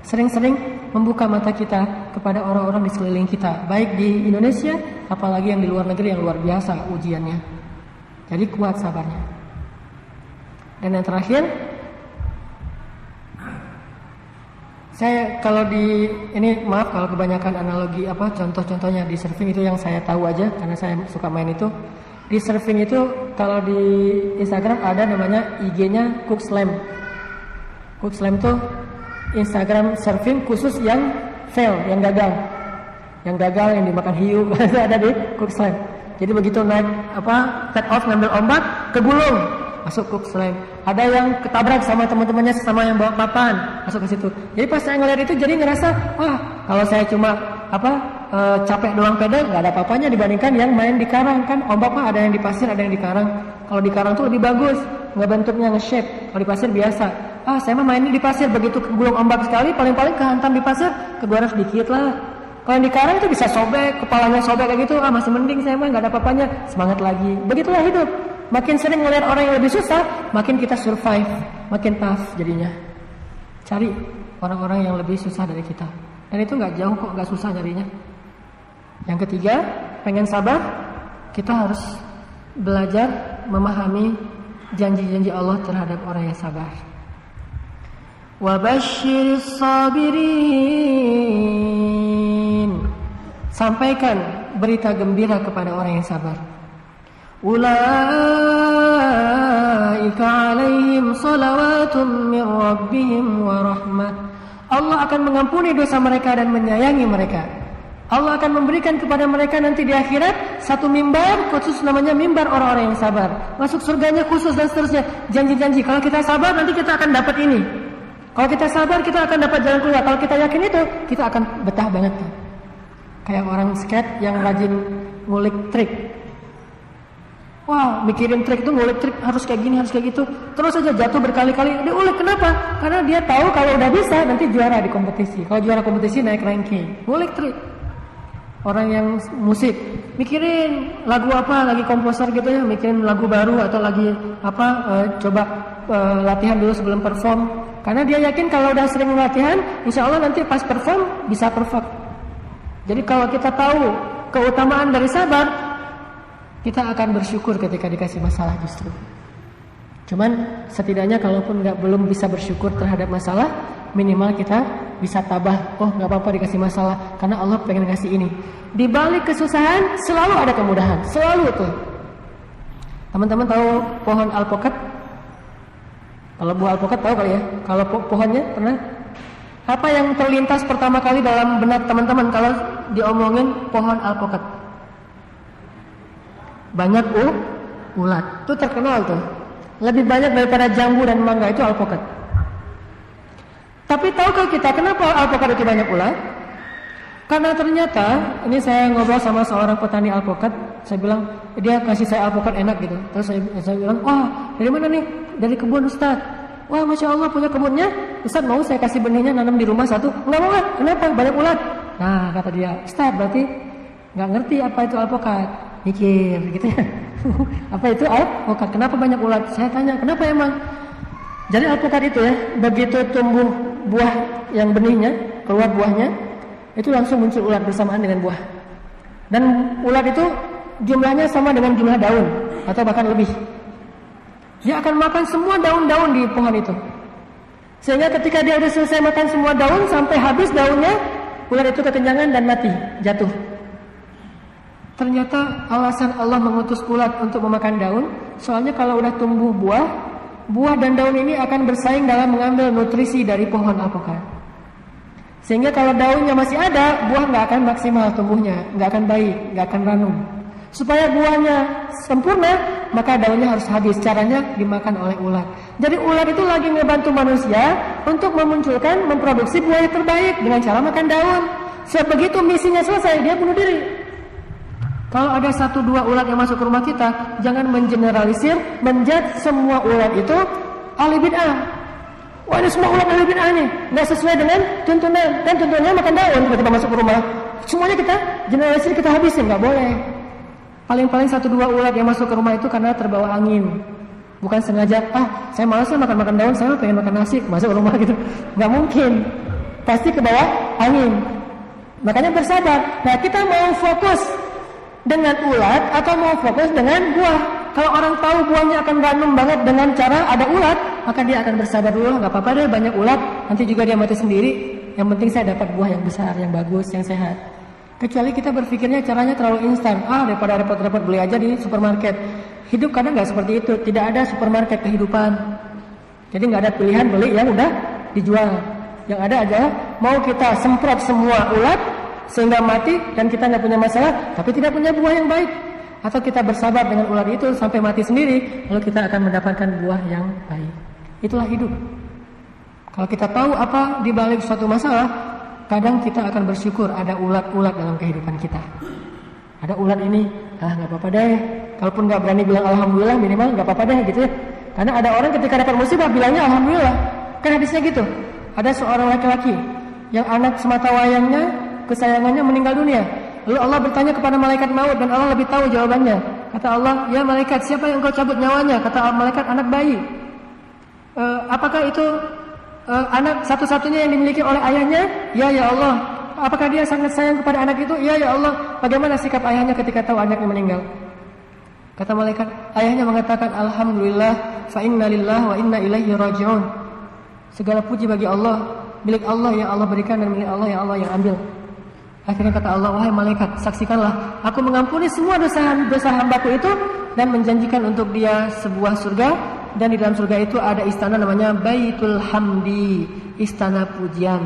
Sering-sering membuka mata kita kepada orang-orang di sekeliling kita, baik di Indonesia, apalagi yang di luar negeri yang luar biasa ujiannya. Jadi kuat sabarnya. Dan yang terakhir, saya kalau ini maaf kalau kebanyakan analogi contoh-contohnya di surfing itu yang saya tahu aja karena saya suka main itu. Di surfing itu kalau di Instagram ada namanya IG-nya Cook Slam. Cook Slam tuh Instagram surfing khusus yang fail, yang gagal. Yang dimakan hiu ada di Cook Slam. Jadi begitu naik take off ngambil ombak kegulung. masuk ke selain. Ada yang ketabrak sama teman-temannya sesama yang bawa papan, masuk ke situ. Jadi pas saya ngeliat itu jadi ngerasa, wah kalau saya cuma capek doang pedal nggak ada apa-apanya dibandingkan yang main di karang kan. Ombak mah ada yang di pasir, ada yang di karang. Kalau di karang tuh lebih bagus, nggak bentuknya nge-shape. Kalau di pasir biasa. Saya mah main di pasir, begitu gulung ombak sekali paling-paling kehantam di pasir, keguaran sedikit lah. Kalau di karang itu bisa sobek, kepalanya sobek kayak gitu, masih mending saya mah nggak ada apa-apanya, semangat lagi. Begitulah hidup. Makin sering melihat orang yang lebih susah, makin kita survive, makin tough jadinya. Cari orang-orang yang lebih susah dari kita. Dan itu nggak jauh kok, nggak susah nyarinya. Yang ketiga, pengen sabar, kita harus belajar memahami janji-janji Allah terhadap orang yang sabar. Wabashiris sabirin. Sampaikan berita gembira kepada orang yang sabar. Ulaika alaihim salawatun min rabbihim wa rahmah. Allah akan mengampuni dosa mereka dan menyayangi mereka. Allah akan memberikan kepada mereka nanti di akhirat satu mimbar khusus namanya mimbar orang-orang yang sabar. Masuk surganya khusus dan seterusnya. Janji-janji kalau kita sabar nanti kita akan dapat ini. Kalau kita sabar kita akan dapat jalan keluar. Kalau kita yakin itu kita akan betah banget. Kayak orang skate yang rajin ngulik trik. Wah, mikirin trik itu ngulik trik harus kayak gini, harus kayak gitu. Terus aja jatuh berkali-kali. Dia ulik kenapa? Karena dia tahu kalau udah bisa nanti juara di kompetisi. Kalau juara kompetisi naik ranking. Ngulik trik. Orang yang musik mikirin lagu apa, lagi komposer gitu ya, mikirin lagu baru atau lagi coba latihan dulu sebelum perform. Karena dia yakin kalau udah sering latihan, insya Allah nanti pas perform bisa perfect. Jadi kalau kita tahu keutamaan dari sabar, kita akan bersyukur ketika dikasih masalah justru. Cuman setidaknya kalaupun belum bisa bersyukur terhadap masalah, minimal kita bisa tabah. Oh nggak apa-apa dikasih masalah, karena Allah pengen kasih ini. Di balik kesusahan selalu ada kemudahan, selalu tuh. Teman-teman tahu pohon alpukat? Kalau buah alpukat tahu kali ya. Kalau pohonnya pernah? Apa yang terlintas pertama kali dalam benak teman-teman kalau diomongin pohon alpukat? Banyak ulat. Itu terkenal tuh. Lebih banyak daripada jambu dan mangga itu alpukat. Tapi tahukah kita kenapa alpukat itu banyak ulat? Karena ternyata ini saya ngobrol sama seorang petani alpukat. Saya bilang dia kasih saya alpukat enak gitu. Terus saya bilang, wah dari mana nih? Dari kebun Ustaz. Wah Masya Allah punya kebunnya. Ustaz mau saya kasih benihnya nanam di rumah satu? Enggak mau. Kenapa? Banyak ulat. Nah kata dia, Ustaz berarti nggak ngerti apa itu alpukat. Mikir gitu ya. Apa itu alpukat? Kenapa banyak ulat? Saya tanya kenapa emang? Jadi alpukat itu ya, begitu tumbuh buah yang benihnya, keluar buahnya, itu langsung muncul ulat bersamaan dengan buah. Dan ulat itu jumlahnya sama dengan jumlah daun atau bahkan lebih. Dia akan makan semua daun-daun di pohon itu. Sehingga ketika dia sudah selesai makan semua daun sampai habis daunnya, ulat itu kekenyangan dan mati, jatuh. Ternyata alasan Allah mengutus ulat untuk memakan daun, soalnya kalau udah tumbuh buah dan daun ini akan bersaing dalam mengambil nutrisi dari pohon alpukat. Sehingga kalau daunnya masih ada, buah nggak akan maksimal tumbuhnya, nggak akan baik, nggak akan ranum. Supaya buahnya sempurna, maka daunnya harus habis. Caranya dimakan oleh ulat. Jadi ulat itu lagi ngebantu manusia untuk memunculkan, memproduksi buah yang terbaik dengan cara makan daun. Sebegitu misinya selesai, dia bunuh diri. Kalau ada 1-2 ulat yang masuk ke rumah kita, jangan mengeneralisir, menjudge semua ulat itu ahli bid'ah. Wah ini semua ulat ahli bid'ah nih, nggak sesuai dengan tuntunan. Kan tuntunannya makan daun tiba-tiba masuk ke rumah. Semuanya kita generalisir, kita habisin, nggak boleh. Paling-paling 1-2 ulat yang masuk ke rumah itu karena terbawa angin. Bukan sengaja, saya malas makan daun, saya pengen makan nasi, masuk ke rumah gitu. Nggak mungkin. Pasti ke bawah angin. Makanya bersabar. Nah kita mau fokus dengan ulat atau mau fokus dengan buah. Kalau orang tahu buahnya akan ranum banget dengan cara ada ulat, maka dia akan bersabar dulu. Nggak apa-apa deh banyak ulat, nanti juga dia mati sendiri. Yang penting saya dapat buah yang besar, yang bagus, yang sehat. Kecuali kita berpikirnya caranya terlalu instan. Daripada repot-repot beli aja di supermarket. Hidup kadang nggak seperti itu. Tidak ada supermarket kehidupan. Jadi nggak ada pilihan beli yang udah dijual. Yang ada aja mau kita semprot semua ulat sehingga mati dan kita nggak punya masalah, tapi tidak punya buah yang baik. atau kita bersabar dengan ular itu sampai mati sendiri, lalu kita akan mendapatkan buah yang baik. Itulah hidup. Kalau kita tahu apa di balik suatu masalah, kadang kita akan bersyukur ada ulat-ulat dalam kehidupan kita. Ada ulat ini, nggak apa-apa deh. Kalaupun nggak berani bilang alhamdulillah, minimal nggak apa-apa deh gitu ya. Karena ada orang ketika dapat musibah bilangnya alhamdulillah. Kan hadisnya gitu. Ada seorang laki-laki yang anak semata wayangnya, kesayangannya meninggal dunia. Lalu Allah bertanya kepada malaikat maut dan Allah lebih tahu jawabannya. Kata Allah, ya malaikat, siapa yang kau cabut nyawanya? Kata malaikat, anak bayi. Apakah itu anak satu-satunya yang dimiliki oleh ayahnya? Ya Allah. Apakah dia sangat sayang kepada anak itu? Ya Allah. Bagaimana sikap ayahnya ketika tahu anaknya meninggal? Kata malaikat, ayahnya mengatakan, alhamdulillah, fa inna lillahi wa inna ilaihi raji'un. Segala puji bagi Allah, milik Allah yang Allah berikan dan milik Allah yang ambil. Akhirnya kata Allah, wahai malaikat, saksikanlah, aku mengampuni semua dosa hambaku itu dan menjanjikan untuk dia sebuah surga, dan di dalam surga itu ada istana namanya Baitul Hamdi, istana pujian.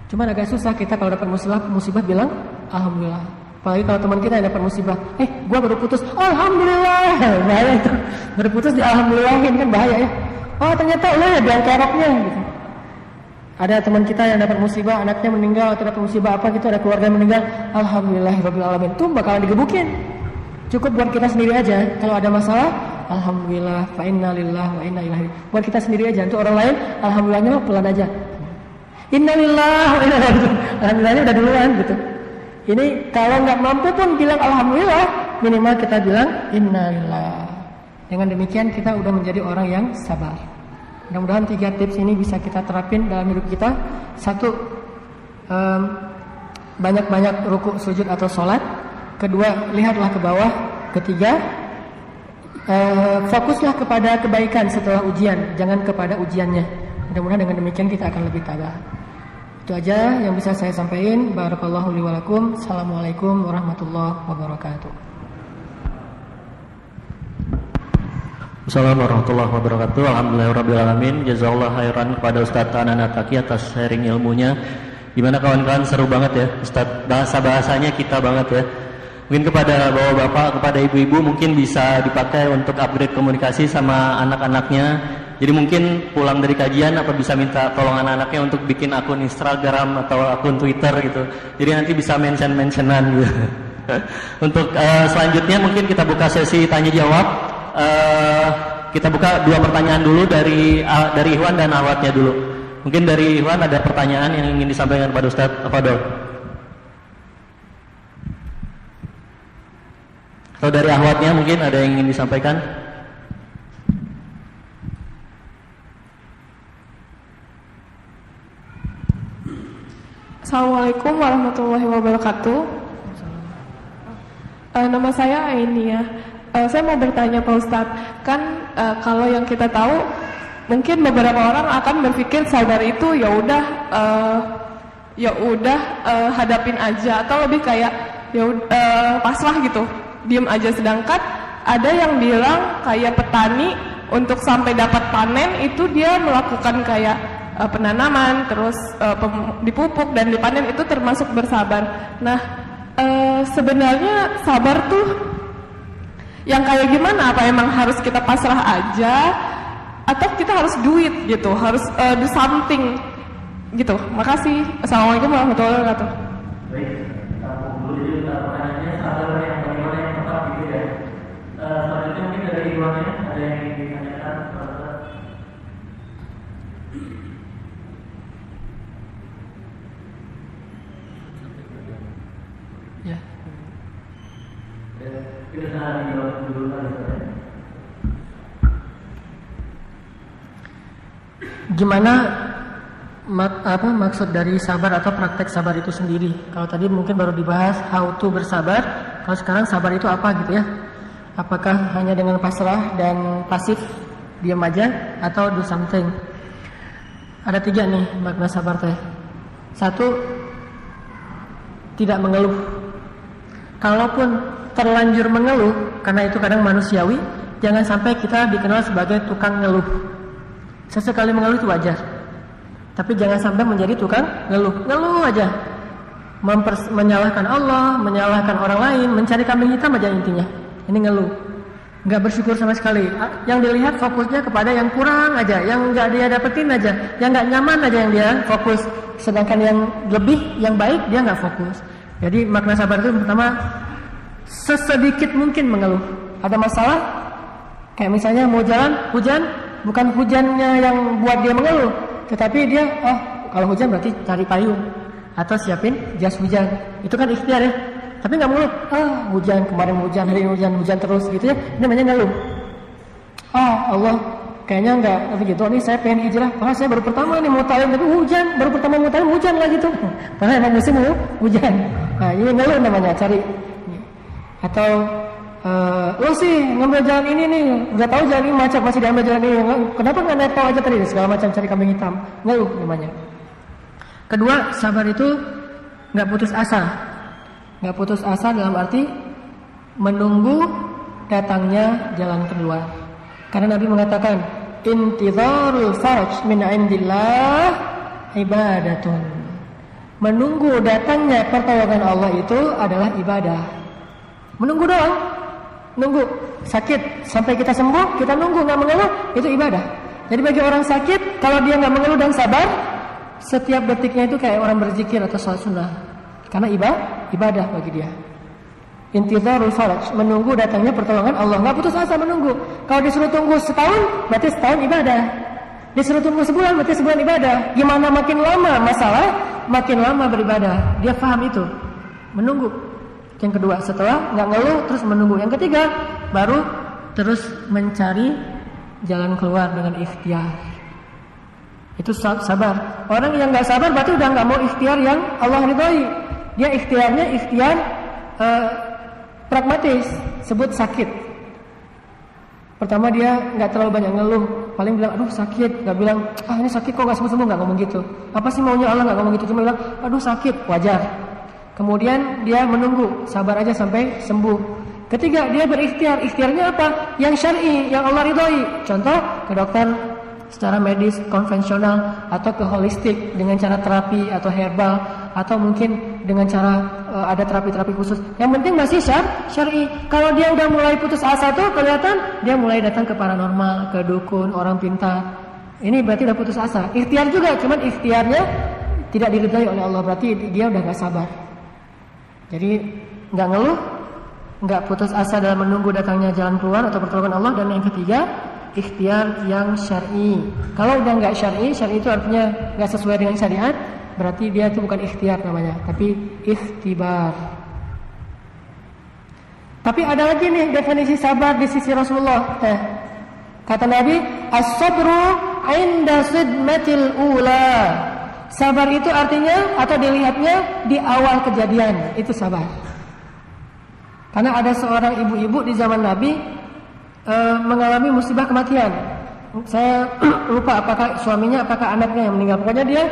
Cuma agak susah kita kalau dapat musibah bilang alhamdulillah. Apalagi kalau teman kita yang dapat musibah, gua baru putus, alhamdulillah. Bahaya itu, baru putus di alhamdulillahin, kan bahaya ya. Oh ternyata lo ya biang keroknya gitu. Ada teman kita yang dapat musibah, anaknya meninggal atau dapat musibah apa gitu, ada keluarga yang meninggal, alhamdulillahirabbil alamin. Itu bakalan digebukin. Cukup buat kita sendiri aja. Kalau ada masalah, alhamdulillah, fa inna lillahi wa inna ilaihi. Buat kita sendiri aja. Untuk orang lain, alhamdulillahnya pelan aja. Inna lillahi wa inna ilaihi. Alhamdulillahnya udah duluan gitu. Ini kalau nggak mampu pun bilang alhamdulillah, minimal kita bilang inna lillahi. Dengan demikian kita udah menjadi orang yang sabar. Mudah-mudahan 3 tips ini bisa kita terapin dalam hidup kita. 1, banyak-banyak rukuk, sujud atau sholat. 2, lihatlah ke bawah. 3, fokuslah kepada kebaikan setelah ujian, jangan kepada ujiannya. Mudah-mudahan dengan demikian kita akan lebih tabah. Itu aja yang bisa saya sampaikan. Barakallahu li wa lakum. Assalamualaikum warahmatullahi wabarakatuh. Assalamualaikum warahmatullahi wabarakatuh. Alhamdulillahirabbil alamin. Jazakallahu khairan kepada Ustaz Anana Taki atas sharing ilmunya. Gimana kawan-kawan, seru banget ya Ustaz, bahasanya kita banget ya. Mungkin kepada bapak-bapak, kepada ibu-ibu mungkin bisa dipakai untuk upgrade komunikasi sama anak-anaknya. Jadi mungkin pulang dari kajian apa bisa minta tolong anak-anaknya untuk bikin akun Instagram atau akun Twitter gitu. Jadi nanti bisa mention-mentionan gitu. Untuk selanjutnya mungkin kita buka sesi tanya jawab. Kita buka 2 pertanyaan dulu dari Ikhwan dan Ahwatnya dulu. Mungkin dari Ikhwan ada pertanyaan yang ingin disampaikan kepada Ustaz Fadol. Atau dari Ahwatnya mungkin ada yang ingin disampaikan. Assalamualaikum warahmatullahi wabarakatuh. Nama saya Ainia. Saya mau bertanya Pak Ustadz, kan kalau yang kita tahu mungkin beberapa orang akan berpikir sabar itu ya udah hadapin aja, atau lebih kayak pasrah gitu, diem aja. Sedangkan ada yang bilang kayak petani untuk sampai dapat panen itu dia melakukan kayak penanaman, terus dipupuk dan dipanen, itu termasuk bersabar. Nah, sebenarnya sabar tuh yang kayak gimana? Apa emang harus kita pasrah aja, atau kita harus do it gitu, harus do something gitu? Makasih. Assalamualaikum warahmatullahi wabarakatuh. Baik, dulu pertanyaannya sabar yang bagaimana yang tepat gitu ya. Selanjutnya mungkin dari Iwannya ada yang ingin ditanyakan. Ya. Gimana maksud dari sabar atau praktek sabar itu sendiri? Kalau tadi mungkin baru dibahas how to bersabar, kalau sekarang sabar itu apa gitu ya? Apakah hanya dengan pasrah dan pasif, diam aja, atau do something? Ada 3 nih makna sabar teh. 1, tidak mengeluh. Kalaupun terlanjur mengeluh, karena itu kadang manusiawi, jangan sampai kita dikenal sebagai tukang ngeluh. Sesekali mengeluh itu wajar, tapi jangan sampai menjadi tukang ngeluh aja. menyalahkan Allah, menyalahkan orang lain, mencari kambing hitam aja intinya. Ini ngeluh, nggak bersyukur sama sekali. Yang dilihat fokusnya kepada yang kurang aja, yang nggak dia dapetin aja, yang nggak nyaman aja yang dia fokus. Sedangkan yang lebih, yang baik dia nggak fokus. Jadi makna sabar itu pertama sesedikit mungkin mengeluh. Ada masalah, kayak misalnya mau jalan hujan, bukan hujannya yang buat dia mengeluh, tetapi dia kalau hujan berarti cari payung atau siapin jas hujan. Itu kan ikhtiar ya. Tapi nggak mengeluh, hujan kemarin hujan, hari ini hujan terus gitu ya. Ini namanya ngeluh. Allah kayaknya nggak begitu. Nih saya pengen hijrah, saya baru pertama nih mau talim tapi hujan, baru pertama mau talim hujan lagi tuh. Padahal emang musim hujan. Nah ini ngeluh namanya, cari. Atau lo sih ngambil jalan ini nih, udah tahu jalan ini macet masih diambil jalan ini. Kenapa nggak naik tol aja tadi? Segala macam cari kambing hitam. Ngeluh namanya. Kedua, sabar itu nggak putus asa. Nggak putus asa dalam arti menunggu datangnya jalan keluar. Karena Nabi mengatakan, intizarul faraj min indillah ibadatun. Menunggu datangnya pertolongan Allah itu adalah ibadah. Menunggu doang, nunggu sakit sampai kita sembuh, kita nunggu nggak mengeluh, itu ibadah. Jadi bagi orang sakit, kalau dia nggak mengeluh dan sabar, setiap detiknya itu kayak orang berzikir atau sholat sunnah. Karena ibadah bagi dia. Intizarul faraj, menunggu datangnya pertolongan Allah. Nggak putus asa menunggu. Kalau disuruh tunggu setahun, berarti setahun ibadah. Disuruh tunggu sebulan, berarti sebulan ibadah. Gimana makin lama masalah, makin lama beribadah. Dia paham itu. Menunggu. Yang kedua, setelah nggak ngeluh terus menunggu. Yang ketiga, baru terus mencari jalan keluar dengan ikhtiar. Itu sabar. Orang yang nggak sabar berarti udah nggak mau ikhtiar yang Allah ridhoi. Dia ikhtiarnya ikhtiar pragmatis, sebut sakit. Pertama dia nggak terlalu banyak ngeluh, paling bilang aduh sakit, nggak bilang ini sakit kok nggak sembuh, nggak ngomong gitu. Apa sih maunya Allah, nggak ngomong gitu, cuma bilang aduh sakit, wajar. Kemudian dia menunggu, sabar aja sampai sembuh. Ketiga, dia berikhtiar. Ikhtiarnya apa? Yang syar'i, yang Allah ridhoi. Contoh, ke dokter secara medis konvensional atau ke holistik dengan cara terapi atau herbal atau mungkin dengan cara ada terapi-terapi khusus. Yang penting masih syar'i. Kalau dia udah mulai putus asa tuh kelihatan dia mulai datang ke paranormal, ke dukun, orang pintar. Ini berarti udah putus asa. Ikhtiar juga, cuman ikhtiarnya tidak diridhai oleh Allah, berarti dia udah gak sabar. Jadi nggak ngeluh, nggak putus asa dalam menunggu datangnya jalan keluar atau pertolongan Allah. Dan yang ketiga, ikhtiar yang syar'i. Kalau udah nggak syar'i itu artinya nggak sesuai dengan syariat, berarti dia itu bukan ikhtiar namanya, tapi ikhtibar. Tapi ada lagi nih definisi sabar di sisi Rasulullah. Kata Nabi, as-sabru 'inda sidmatil ula. Sabar itu artinya atau dilihatnya di awal kejadian, itu sabar. Karena ada seorang ibu-ibu di zaman Nabi mengalami musibah kematian. Saya lupa apakah suaminya, apakah anaknya yang meninggal. Pokoknya dia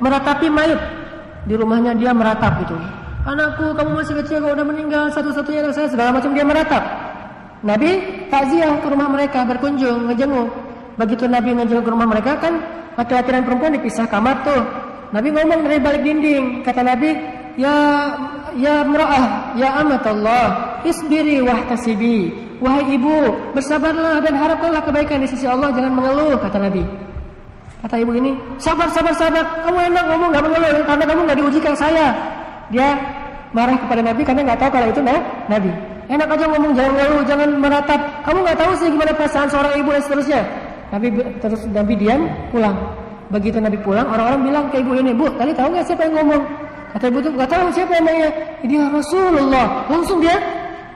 meratapi mayat di rumahnya, dia meratap gitu. Anakku, kamu masih kecil, kau udah meninggal, satu-satunya anak saya, segala macam dia meratap. Nabi takziah ke rumah mereka, berkunjung, ngejenguk. Begitu Nabi ngejenguk ke rumah mereka kan laki-laki dan perempuan dipisah kamar tuh. Nabi ngomong dari balik dinding, kata Nabi, ya mra'ah, ya amatallah, isbiri wahtasibi. Wahai ibu, bersabarlah dan harapkanlah kebaikan di sisi Allah, jangan mengeluh, kata Nabi. Kata ibu ini, sabar. Kamu enak ngomong nggak mengeluh karena kamu nggak diuji kayak saya. Dia marah kepada Nabi karena nggak tahu kalau itu Nabi. Enak aja ngomong, jangan mengeluh, jangan meratap. Kamu nggak tahu sih gimana perasaan seorang ibu dan seterusnya. Nabi diam, pulang. Begitu Nabi pulang, orang-orang bilang ke ibu ini, Bu, tadi tahu nggak siapa yang ngomong? Kata ibu itu, nggak tahu siapa yang nanya. Dia Rasulullah. Langsung dia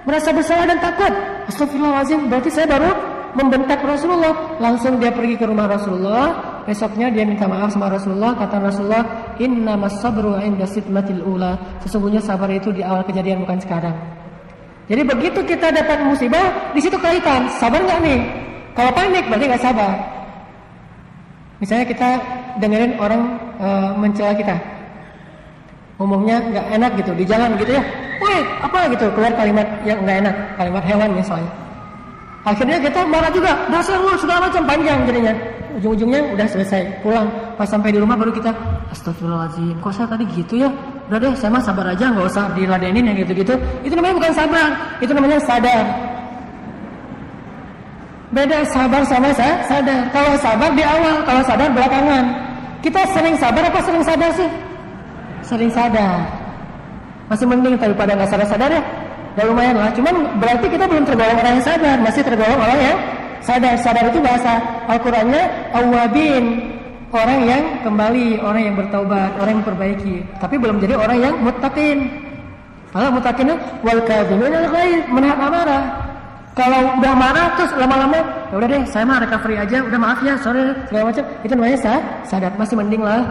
merasa bersalah dan takut. Astagfirullahaladzim, berarti saya baru membentak Rasulullah. Langsung dia pergi ke rumah Rasulullah. Besoknya dia minta maaf sama Rasulullah. Kata Rasulullah, innamas sabru 'inda sidmatil ula. Sesungguhnya sabar itu di awal kejadian, bukan sekarang. Jadi begitu kita dapat musibah, di situ kaitan, sabar nggak nih? Kalau panik berarti nggak sabar. Misalnya kita dengerin orang mencela kita, ngomongnya nggak enak gitu di jalan gitu ya, woi apa gitu, keluar kalimat yang nggak enak, kalimat hewan misalnya. Akhirnya kita marah juga, dasar lu segala macam, panjang jadinya. Ujung-ujungnya udah selesai, pulang. Pas sampai di rumah baru kita, astagfirullahaladzim, kok saya tadi gitu ya? udah deh saya mah sabar aja, nggak usah diladenin yang gitu-gitu. Itu namanya bukan sabar, itu namanya sadar. Beda sabar sama sadar. Kalau sabar di awal, kalau sadar belakangan. Kita sering sabar apa sering sadar sih? Sering sadar. Masih mending daripada nggak sadar-sadar ya. Ya lumayan lah. Cuman berarti kita belum tergolong orang yang sadar, masih tergolong orang yang sadar. Sadar itu bahasa Al-Qur'annya awabin, orang yang kembali, orang yang bertaubat, orang yang memperbaiki. Tapi belum jadi orang yang muttaqin. Kalau muttaqinnya wal kadhimin al-ghaidz, menahan amarah. Kalau udah marah terus lama-lama, ya udah deh, saya mah recovery aja, udah maaf ya, sorry segala macam. Itu namanya sadar, masih mending lah.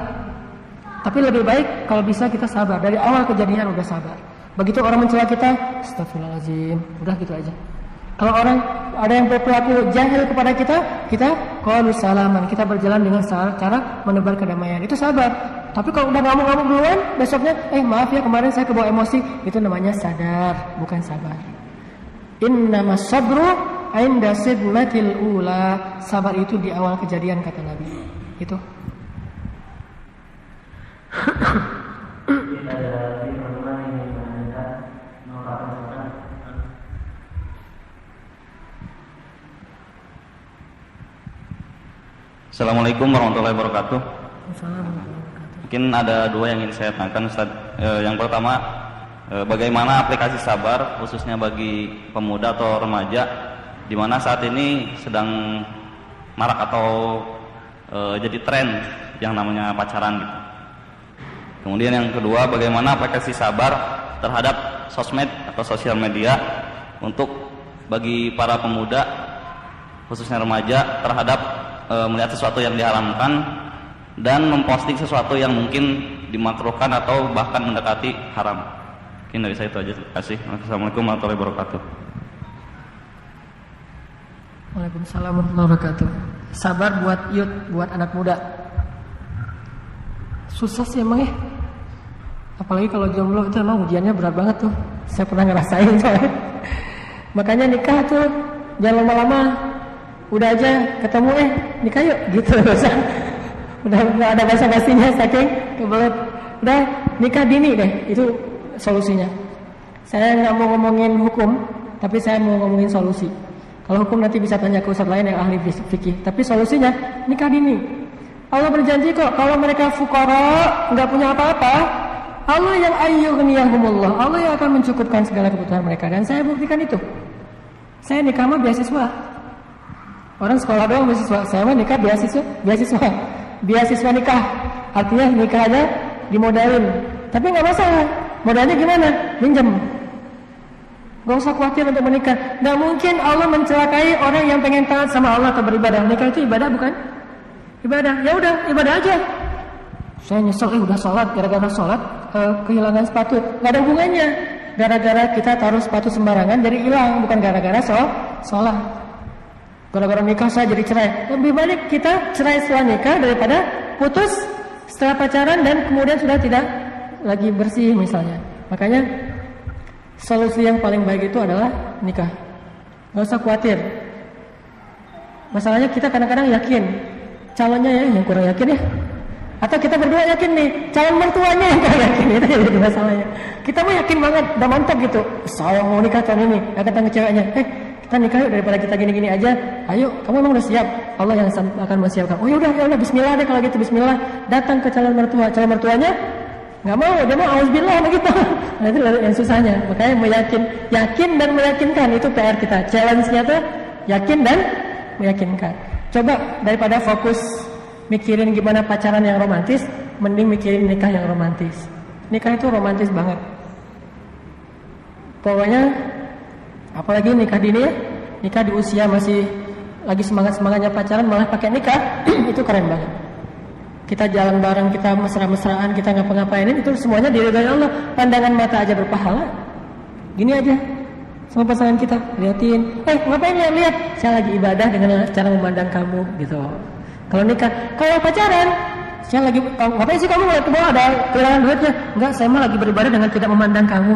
Tapi lebih baik kalau bisa kita sabar dari awal kejadian udah sabar. Begitu orang mencela kita, astagfirullahaladzim, udah gitu aja. Kalau orang ada yang berperilaku jahil kepada kita qalu salaman, kita berjalan dengan cara menebar kedamaian. Itu sabar. Tapi kalau udah ngamuk-ngamuk duluan, besoknya maaf ya kemarin saya kebawa emosi, itu namanya sadar, bukan sabar. Innamas sabru 'inda sidmatil ula. Sabar itu di awal kejadian kata Nabi. Itu. Assalamualaikum warahmatullahi wabarakatuh. Mungkin ada dua yang ingin saya tanyakan, Ustaz. Yang pertama, bagaimana aplikasi sabar khususnya bagi pemuda atau remaja di mana saat ini sedang marak atau jadi tren yang namanya pacaran gitu. Kemudian yang kedua, bagaimana aplikasi sabar terhadap sosmed atau sosial media untuk bagi para pemuda khususnya remaja terhadap melihat sesuatu yang diharamkan dan memposting sesuatu yang mungkin dimakruhkan atau bahkan mendekati haram. Mungkin dari saya itu aja. Terima kasih. Assalamualaikum warahmatullahi wabarakatuh. Waalaikumsalam warahmatullahi wabarakatuh. Sabar buat anak muda. Susah sih emang ya. Apalagi kalau jomblo itu emang ujiannya berat banget tuh. Saya pernah ngerasain soalnya. Makanya nikah tuh jangan lama-lama. Udah aja ketemu nikah yuk gitu. Udah nggak ada basa-basinya saking kebelet. Udah nikah dini deh. Itu solusinya. Saya nggak mau ngomongin hukum, tapi saya mau ngomongin solusi. Kalau hukum nanti bisa tanya ke ustadz lain yang ahli fikih. Tapi solusinya nikah dini. Allah berjanji kok kalau mereka fuqara nggak punya apa-apa, Allah yang ayyughniyahumullah, Allah yang akan mencukupkan segala kebutuhan mereka. Dan saya buktikan itu. Saya nikah mah beasiswa. Orang sekolah doang beasiswa. Saya mah nikah beasiswa. Beasiswa nikah. Artinya nikahnya dimodalin. Tapi nggak masalah. Modalnya gimana? Minjem. Gak usah khawatir untuk menikah. Gak mungkin Allah mencelakai orang yang pengen taat sama Allah atau beribadah. Nikah itu ibadah bukan? Ibadah. Ya udah, ibadah aja. Saya nyesel, udah sholat. Gara-gara sholat kehilangan sepatu. Gak ada hubungannya. Gara-gara kita taruh sepatu sembarangan jadi hilang. Bukan gara-gara sholat. Gara-gara nikah saya jadi cerai. Lebih baik kita cerai setelah nikah daripada putus setelah pacaran dan kemudian sudah tidak lagi bersih misalnya. Makanya solusi yang paling baik itu adalah nikah. Gak usah khawatir. Masalahnya kita kadang-kadang yakin calonnya ya yang kurang yakin ya. Atau kita berdua yakin nih calon mertuanya yang kurang yakin. Itu jadi masalahnya. Kita mah yakin banget, udah mantap gitu. Saya mau nikah tahun ini. Gak datang ke ceweknya. Kita nikah yuk daripada kita gini-gini aja. Ayo, kamu emang udah siap? Allah yang akan menyiapkan. Oh ya udah, bismillah deh kalau gitu, bismillah. Datang ke calon mertua. Calon mertuanya nggak mau, dia mau auzubillah begitu. Nah itu yang susahnya. Makanya yakin dan meyakinkan itu PR kita. Challenge-nya tuh yakin dan meyakinkan. Coba daripada fokus mikirin gimana pacaran yang romantis, mending mikirin nikah yang romantis. Nikah itu romantis banget. Pokoknya apalagi nikah dini ya, nikah di usia masih lagi semangat-semangatnya pacaran malah pakai nikah, itu keren banget. Kita jalan bareng, kita mesra-mesraan, kita ngapa-ngapainin, itu semuanya diridhai Allah. Pandangan mata aja berpahala. Gini aja sama pasangan kita, liatin, ngapain ya, lihat saya lagi ibadah dengan cara memandang kamu gitu. Kalau nikah, kalau pacaran, saya lagi ngapain sih kamu ngeliat ke bawah ada kehilangan duitnya? Enggak, saya mah lagi beribadah dengan tidak memandang kamu.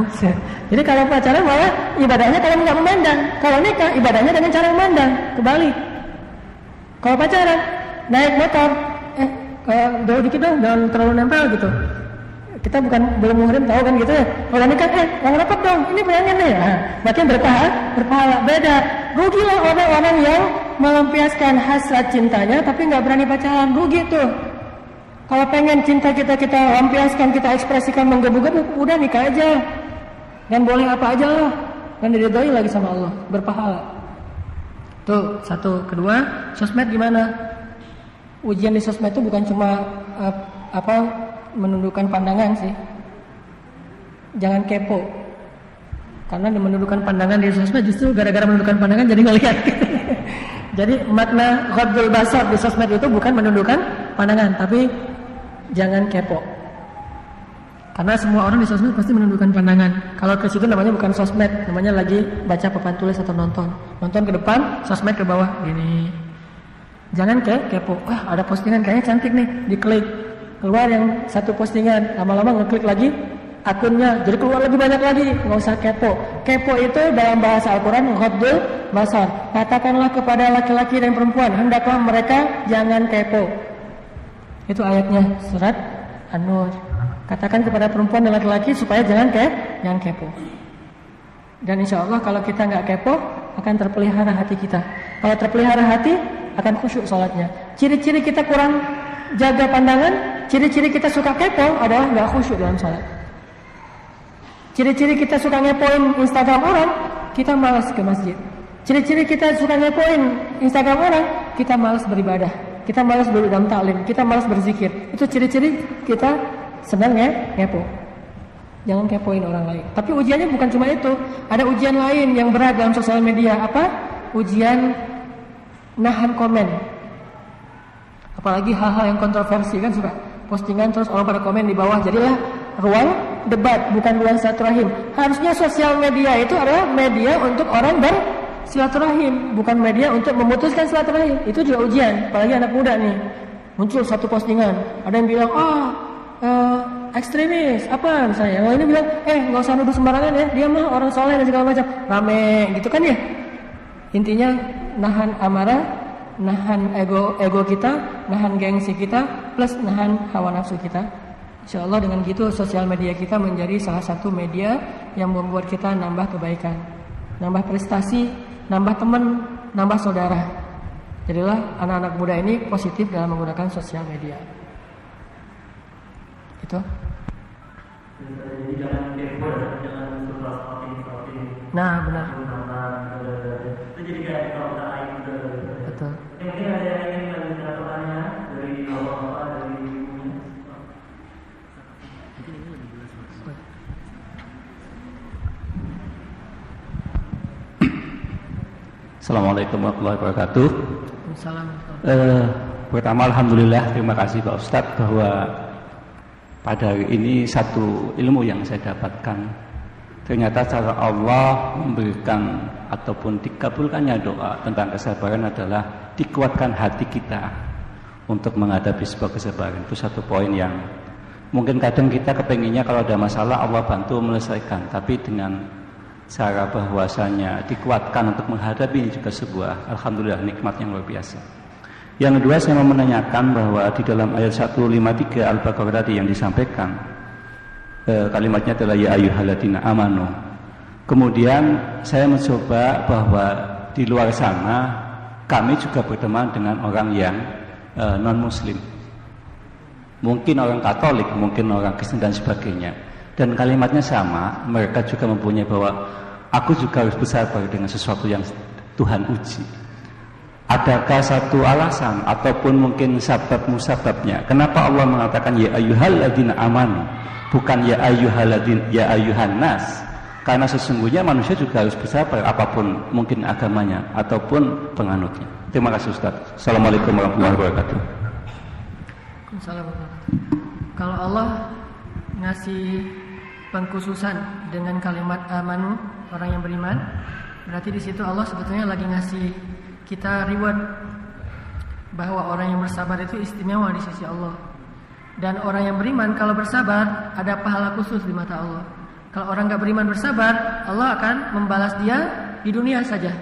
Jadi kalau pacaran malah ibadahnya kalau nggak memandang, kalau nikah ibadahnya dengan cara memandang, kebalik. Kalau pacaran naik motor, jauh dikit dong, jangan terlalu nempel gitu. Kita belum muhrim tahu kan gitu ya. Udah nikah yang rapat dong. Ini pengen nih. Nah, makin berpahala. Beda. Rugilah orang-orang yang melampiaskan hasrat cintanya tapi nggak berani pacaran. Rugi tuh. Kalau pengen cinta kita lampiaskan, kita ekspresikan menggebu-gebu, udah nikah aja. Dan boleh apa aja lah. Dan diridhoi lagi sama Allah, berpahala. Tuh, satu. Kedua, sosmed gimana? Ujian di sosmed itu bukan cuma menundukkan pandangan sih. Jangan kepo. Karena menundukkan pandangan di sosmed justru gara-gara menundukkan pandangan jadi ngelihat. Jadi makna ghadul basar di sosmed itu bukan menundukkan pandangan, tapi jangan kepo. Karena semua orang di sosmed pasti menundukkan pandangan. Kalau ke situ namanya bukan sosmed, namanya lagi baca papan tulis atau nonton. Nonton ke depan, sosmed ke bawah. Gini. Jangan kepo. Wah, ada postingan kayaknya cantik nih, diklik. Keluar yang satu postingan, lama-lama ngeklik lagi akunnya, jadi keluar lebih banyak lagi. Nggak usah kepo. Kepo itu dalam bahasa Al-Quran ghadul basar. Katakanlah kepada laki-laki dan perempuan, hendaklah mereka jangan kepo. Itu ayatnya surat An-Nur. Katakan kepada perempuan dan laki-laki supaya jangan kepo. Dan insya Allah kalau kita nggak kepo akan terpelihara hati kita. Kalau terpelihara hati akan khusyuk sholatnya. Ciri-ciri kita kurang jaga pandangan, ciri-ciri kita suka kepo adalah nggak khusyuk dalam sholat. Ciri-ciri kita suka ngepoin Instagram orang, kita malas ke masjid. Ciri-ciri kita suka ngepoin Instagram orang, kita malas beribadah. Kita malas duduk dalam taklim, kita malas berzikir. Itu ciri-ciri kita sedang ngepo. Jangan kepoin orang lain. Tapi ujiannya bukan cuma itu. Ada ujian lain yang berat dalam sosial media. Apa? Ujian nahan komen. Apalagi hal-hal yang kontroversi kan suka postingan terus orang pada komen di bawah. Jadilah ruang debat, bukan ruang silaturahim. Harusnya sosial media itu adalah media untuk orang bersilaturahim, bukan media untuk memutuskan silaturahim. Itu juga ujian, apalagi anak muda nih. Muncul satu postingan, ada yang bilang, ekstremis, apa misalnya. Yang lainnya bilang, nggak usah nuduh sembarangan ya, dia mah orang soleh dan segala macam. Rame, gitu kan ya. Intinya nahan amarah, nahan ego kita, nahan gengsi kita, plus nahan hawa nafsu kita. Insya Allah dengan gitu sosial media kita menjadi salah satu media yang membuat kita nambah kebaikan, nambah prestasi, nambah teman, nambah saudara. Jadilah anak-anak muda ini positif dalam menggunakan sosial media. Itu. Nah, benar. Betul. Assalamualaikum warahmatullahi wabarakatuh. Assalamualaikum. Pertama alhamdulillah, terima kasih Pak Ustadz bahwa pada hari ini satu ilmu yang saya dapatkan. Ternyata cara Allah memberikan ataupun dikabulkannya doa tentang kesabaran adalah dikuatkan hati kita untuk menghadapi sebuah kesabaran. Itu satu poin yang mungkin kadang kita kepenginnya kalau ada masalah Allah bantu menyelesaikan, tapi dengan cara bahwasanya dikuatkan untuk menghadapi ini juga sebuah alhamdulillah nikmat yang luar biasa. Yang kedua saya mau menanyakan bahwa di dalam ayat 153 Al-Baqarah tadi yang disampaikan kalimatnya adalah ya ayyuhalladzina amanu. Kemudian saya mencoba bahwa di luar sana kami juga berteman dengan orang yang non muslim. Mungkin orang Katolik, mungkin orang Kristen dan sebagainya. Dan kalimatnya sama, mereka juga mempunyai bahwa aku juga harus bersabar dengan sesuatu yang Tuhan uji. Adakah satu alasan ataupun mungkin sebab-musababnya kenapa Allah mengatakan ya ayyuhalladzina amanu, bukan ya ayyuhan nas? Karena sesungguhnya manusia juga harus bersabar apapun mungkin agamanya ataupun penganutnya. Terima kasih Ustaz. Assalamualaikum warahmatullahi wabarakatuh. Kalau Allah ngasih pengkhususan dengan kalimat amanu, orang yang beriman, berarti di situ Allah sebetulnya lagi ngasih kita reward bahwa orang yang bersabar itu istimewa di sisi Allah. Dan orang yang beriman kalau bersabar ada pahala khusus di mata Allah. Kalau orang nggak beriman bersabar, Allah akan membalas dia di dunia saja.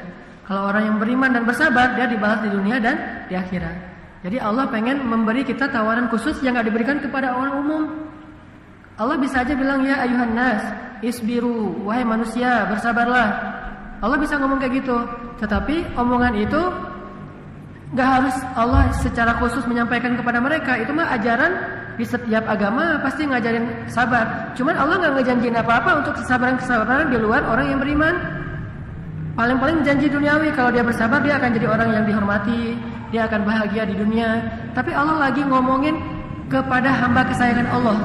Kalau orang yang beriman dan bersabar, dia dibalas di dunia dan di akhirat. Jadi Allah pengen memberi kita tawaran khusus yang nggak diberikan kepada orang umum. Allah bisa aja bilang ya ayuhan nas isbiru, wahai manusia bersabarlah. Allah bisa ngomong kayak gitu. Tetapi omongan itu gak harus Allah secara khusus menyampaikan kepada mereka. Itu mah ajaran di setiap agama pasti ngajarin sabar. Cuman Allah gak ngejanjiin apa-apa untuk kesabaran di luar orang yang beriman. Paling-paling janji duniawi, kalau dia bersabar dia akan jadi orang yang dihormati, dia akan bahagia di dunia. Tapi Allah lagi ngomongin kepada hamba kesayangan Allah.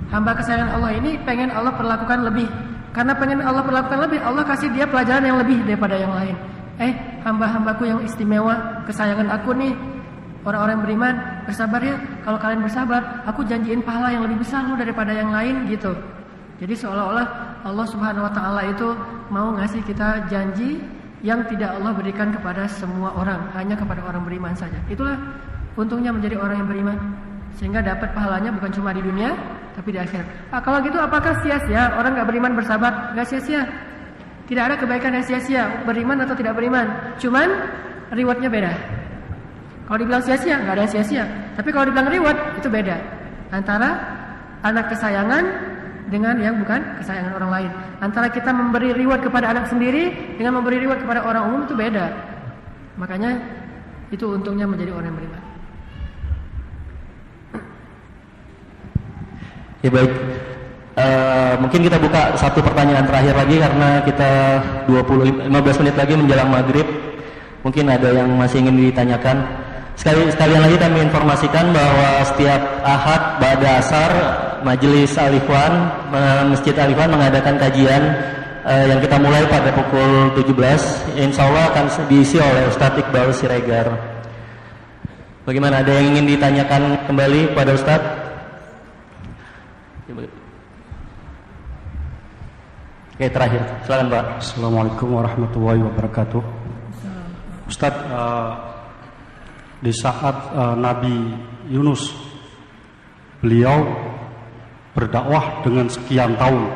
Hamba kesayangan Allah ini pengen Allah perlakukan lebih. Karena pengen Allah perlakukan lebih, Allah kasih dia pelajaran yang lebih daripada yang lain. Hamba-hambaku yang istimewa, kesayangan aku nih, orang-orang yang beriman, bersabar ya. Kalau kalian bersabar, aku janjiin pahala yang lebih besar loh daripada yang lain gitu. Jadi seolah-olah Allah Subhanahu wa taala itu mau ngasih kita janji yang tidak Allah berikan kepada semua orang, hanya kepada orang beriman saja. Itulah untungnya menjadi orang yang beriman, sehingga dapat pahalanya bukan cuma di dunia tapi di akhirat. Kalau gitu apakah sia-sia orang nggak beriman bersabar? Nggak sia-sia. Tidak ada kebaikan yang sia-sia, beriman atau tidak beriman. Cuman rewardnya beda. Kalau dibilang sia-sia, nggak ada yang sia-sia. Tapi kalau dibilang reward, itu beda. Antara anak kesayangan dengan yang bukan kesayangan orang lain. Antara kita memberi reward kepada anak sendiri dengan memberi reward kepada orang umum itu beda. Makanya itu untungnya menjadi orang yang beriman. Ya baik, mungkin kita buka satu pertanyaan terakhir lagi karena kita 15 menit lagi menjelang maghrib. Mungkin ada yang masih ingin ditanyakan. Sekalian lagi kami informasikan bahwa setiap Ahad ba'da asar Majelis Al-Ikhwan, Masjid Al-Ikhwan mengadakan kajian yang kita mulai pada pukul 17. Insya Allah akan diisi oleh Ustadz Iqbal Siregar. Bagaimana, ada yang ingin ditanyakan kembali pada Ustadz? Oke, terakhir, silakan Pak. Assalamualaikum warahmatullahi wabarakatuh. Ustaz, di saat Nabi Yunus beliau berdakwah dengan sekian tahun,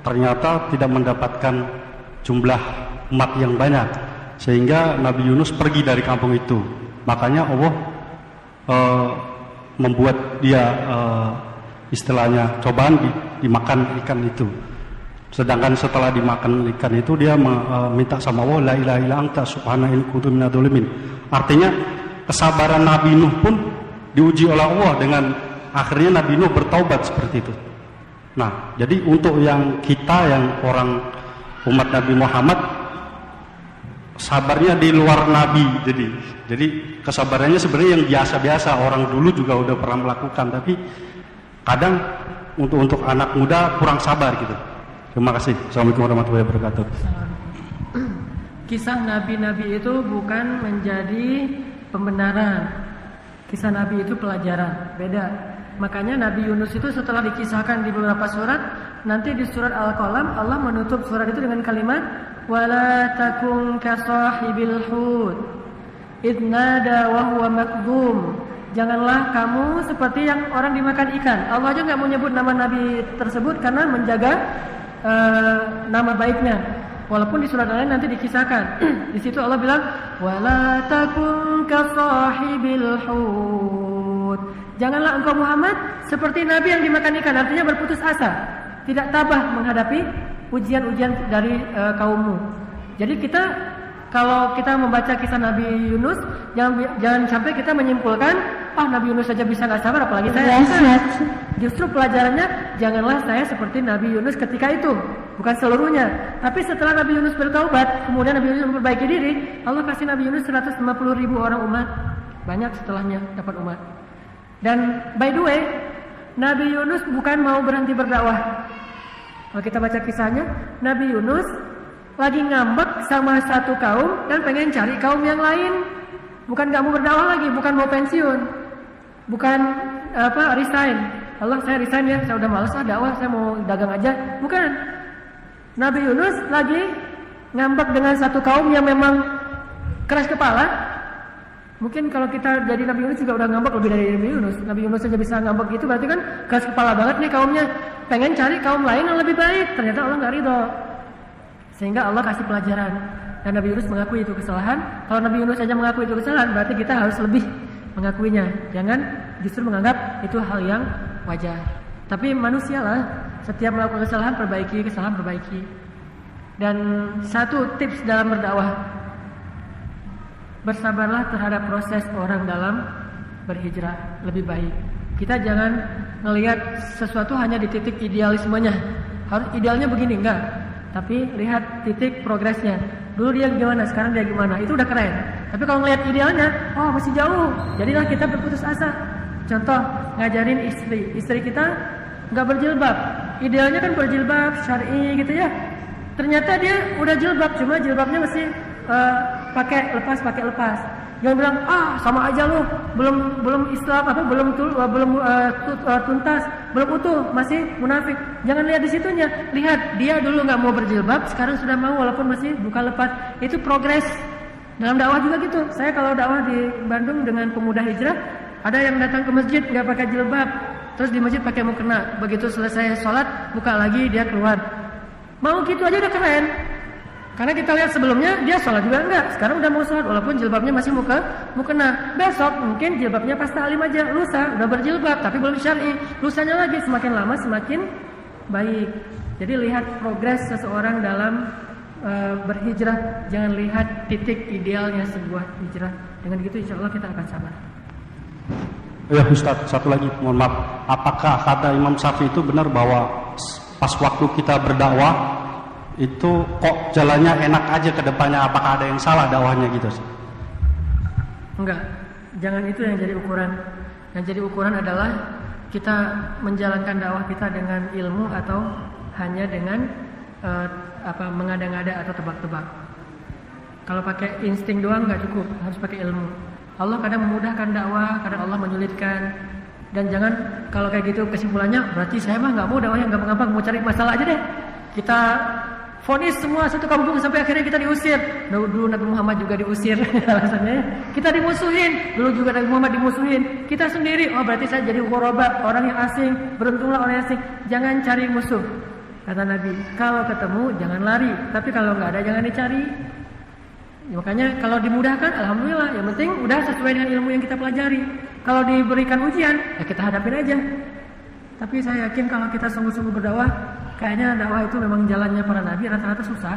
ternyata tidak mendapatkan jumlah umat yang banyak, sehingga Nabi Yunus pergi dari kampung itu. Makanya Allah membuat dia istilahnya cobaan dimakan ikan itu. Sedangkan setelah dimakan ikan itu dia minta sama Allah, la ilaha illa anta subhanaka inni kuntu minadz dzalimin. Artinya kesabaran Nabi Nuh pun diuji oleh Allah dengan akhirnya Nabi Nuh bertaubat seperti itu. Nah, jadi untuk yang kita yang orang umat Nabi Muhammad, sabarnya di luar Nabi. Jadi kesabarannya sebenarnya yang biasa-biasa, orang dulu juga udah pernah melakukan, tapi kadang untuk anak muda kurang sabar gitu. Terima kasih. Assalamualaikum warahmatullahi wabarakatuh. Kisah nabi-nabi itu bukan menjadi pembenaran. Kisah nabi itu pelajaran, beda. Makanya Nabi Yunus itu setelah dikisahkan di beberapa surat, nanti di surat Al-Qalam Allah menutup surat itu dengan kalimat wala takun kasahibil hud idh nada wa huwa makdhum. Janganlah kamu seperti yang orang dimakan ikan. Allah aja nggak mau nyebut nama nabi tersebut karena menjaga nama baiknya. Walaupun di surat lain nanti dikisahkan. Di situ Allah bilang wala takun kasahibil hud. Janganlah engkau Muhammad seperti nabi yang dimakan ikan, artinya berputus asa, tidak tabah menghadapi ujian-ujian dari kaummu. Jadi kalau kita membaca kisah Nabi Yunus, jangan sampai kita menyimpulkan, Nabi Yunus saja bisa nggak sabar, apalagi saya. Justru pelajarannya, janganlah saya seperti Nabi Yunus ketika itu, bukan seluruhnya. Tapi setelah Nabi Yunus bertaubat, kemudian Nabi Yunus memperbaiki diri, Allah kasih Nabi Yunus 150.000 orang umat, banyak setelahnya dapat umat. Dan by the way, Nabi Yunus bukan mau berhenti berdakwah. Kalau kita baca kisahnya, Nabi Yunus lagi ngambek sama satu kaum dan pengen cari kaum yang lain. Bukan gak mau berdakwah lagi, bukan mau pensiun, bukan resign. Allah, saya resign ya, saya udah malas dakwah, saya mau dagang aja. Bukan. Nabi Yunus lagi ngambek dengan satu kaum yang memang keras kepala. Mungkin kalau kita jadi Nabi Yunus juga udah ngambek lebih dari Nabi Yunus. Nabi Yunus saja bisa ngambek gitu, berarti kan keras kepala banget nih kaumnya. Pengen cari kaum lain yang lebih baik. Ternyata Allah gak ridho. Sehingga Allah kasih pelajaran. Dan Nabi Yunus mengakui itu kesalahan. Kalau Nabi Yunus saja mengakui itu kesalahan, berarti kita harus lebih mengakuinya. Jangan justru menganggap itu hal yang wajar. Tapi manusialah, setiap melakukan kesalahan perbaiki. Dan satu tips dalam berdakwah, bersabarlah terhadap proses orang dalam berhijrah, lebih baik. Kita jangan melihat sesuatu hanya di titik idealismenya. Harus idealnya begini, enggak. Tapi lihat titik progresnya. Dulu dia gimana, sekarang dia gimana. Itu udah keren. Tapi kalau ngelihat idealnya, oh masih jauh. Jadilah kita berputus asa. Contoh, ngajarin istri kita nggak berjilbab. Idealnya kan berjilbab syar'i gitu ya. Ternyata dia udah jilbab, cuma jilbabnya masih pakai lepas. Jangan bilang sama aja lu, belum Islam belum tuntas, belum utuh, masih munafik. Jangan lihat di situnya, lihat dia dulu nggak mau berjilbab, sekarang sudah mau walaupun masih buka lepas. Itu progres. Dalam dakwah juga gitu. Saya kalau dakwah di Bandung dengan pemuda hijrah, ada yang datang ke masjid nggak pakai jilbab, terus di masjid pakai mukena. Begitu selesai sholat, buka lagi, dia keluar. Mau gitu aja udah keren. Karena kita lihat sebelumnya dia sholat juga enggak, sekarang udah mau sholat walaupun jilbabnya masih mukena. Besok mungkin jilbabnya pas ta'lim aja, lusa udah berjilbab tapi belum syar'i. Lusanya lagi, semakin lama semakin baik. Jadi lihat progres seseorang dalam berhijrah, jangan lihat titik idealnya sebuah hijrah. Dengan gitu insya Allah kita akan sabar. Ya Ustaz, satu lagi, mohon maaf. Apakah kata Imam Syafi'i itu benar bahwa pas waktu kita berdakwah itu kok jalannya enak aja ke depannya, apakah ada yang salah dakwahnya gitu sih? Enggak, jangan itu yang jadi ukuran. Yang jadi ukuran adalah kita menjalankan dakwah kita dengan ilmu atau hanya dengan mengada-ngada atau tebak-tebak. Kalau pakai insting doang nggak cukup, harus pakai ilmu. Allah kadang memudahkan dakwah, kadang Allah menyulitkan. Dan jangan kalau kayak gitu kesimpulannya berarti saya mah nggak mau dakwah yang gampang-gampang, mau cari masalah aja deh. Kita vonis semua satu kampung sampai akhirnya kita diusir. Dulu Nabi Muhammad juga diusir. Alasannya kita dimusuhin. Dulu juga Nabi Muhammad dimusuhin. Kita sendiri, oh berarti saya jadi ghuraba, orang yang asing. Beruntunglah orang yang asing. Jangan cari musuh. Kata Nabi, kalau ketemu jangan lari, tapi kalau nggak ada jangan dicari. Ya, makanya kalau dimudahkan, alhamdulillah. Yang penting udah sesuai dengan ilmu yang kita pelajari. Kalau diberikan ujian, ya kita hadapin aja. Tapi saya yakin kalau kita sungguh-sungguh berdakwah, kayaknya dakwah itu memang jalannya para nabi rata-rata susah.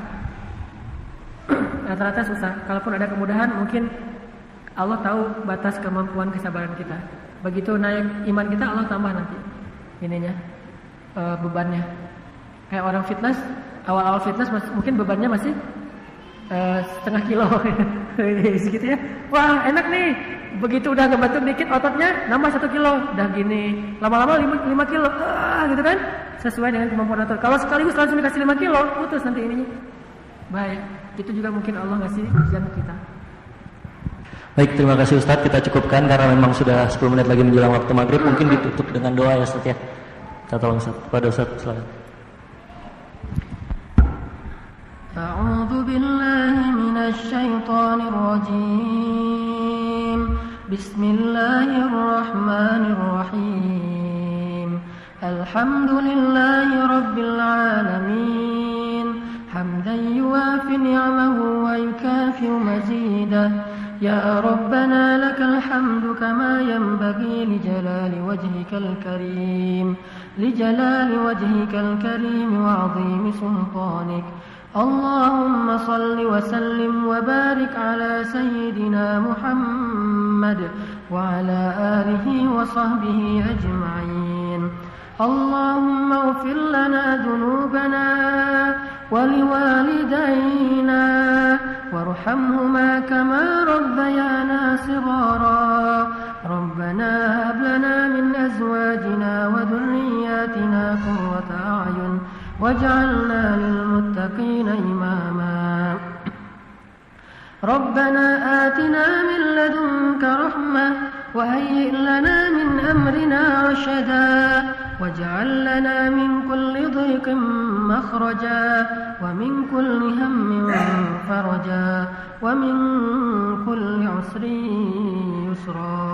Rata-rata susah. Kalaupun ada kemudahan, mungkin Allah tahu batas kemampuan kesabaran kita. Begitu naik iman kita, Allah tambah nanti ininya bebannya. Kayak orang fitness, awal-awal fitness mungkin bebannya masih setengah kilo segitu ya. Wah enak nih. Begitu udah ngebentuk dikit ototnya, nambah 1 kilo. Udah gini, lama-lama 5 kilo gitu kan. Sesuai dengan kemampuan otot. Kalau sekaligus langsung dikasih 5 kilo, putus nanti ininya. Bahaya. Itu juga mungkin Allah ngasih ujian ke kita. Baik, terima kasih Ustadz. Kita cukupkan karena memang sudah 10 menit lagi menjelang waktu maghrib. Mungkin ditutup dengan doa ya Ustadz ya. Kita tolong Ustadz. Pada Ustadz silakan. A'udzu billahi minasy syaithanir rajim. Bismillahirrahmanirrahim. Alhamdulillahi rabbil alamin. Hamdan yuwafi ni'amahu wa yukafi'u mazidah. Ya Rabbana lakal hamdu kama yanbaghi li jalali wajhikal karim. Li jalali wajhikal karim wa 'azimi sultanik. Allahumma salli wa sallim wa barik ala sayyidina Muhammad wa ala alihi wa sahbihi ajma'in. Allahumma ighfir lana dhunubana wa liwalidayna warhamhuma kama rabbayana shighara. Rabbana hab lana min azwajina wa dhurriyyatina qurrata a'yun waj'alna lil muttaqina imama. Rabbana atina min ladunka rahmah wa hayyi' lana min amrina rashada waj'al lana min kulli dhiqin makhraja wa min kulli hammin faraja wa min kulli 'usrin yusra.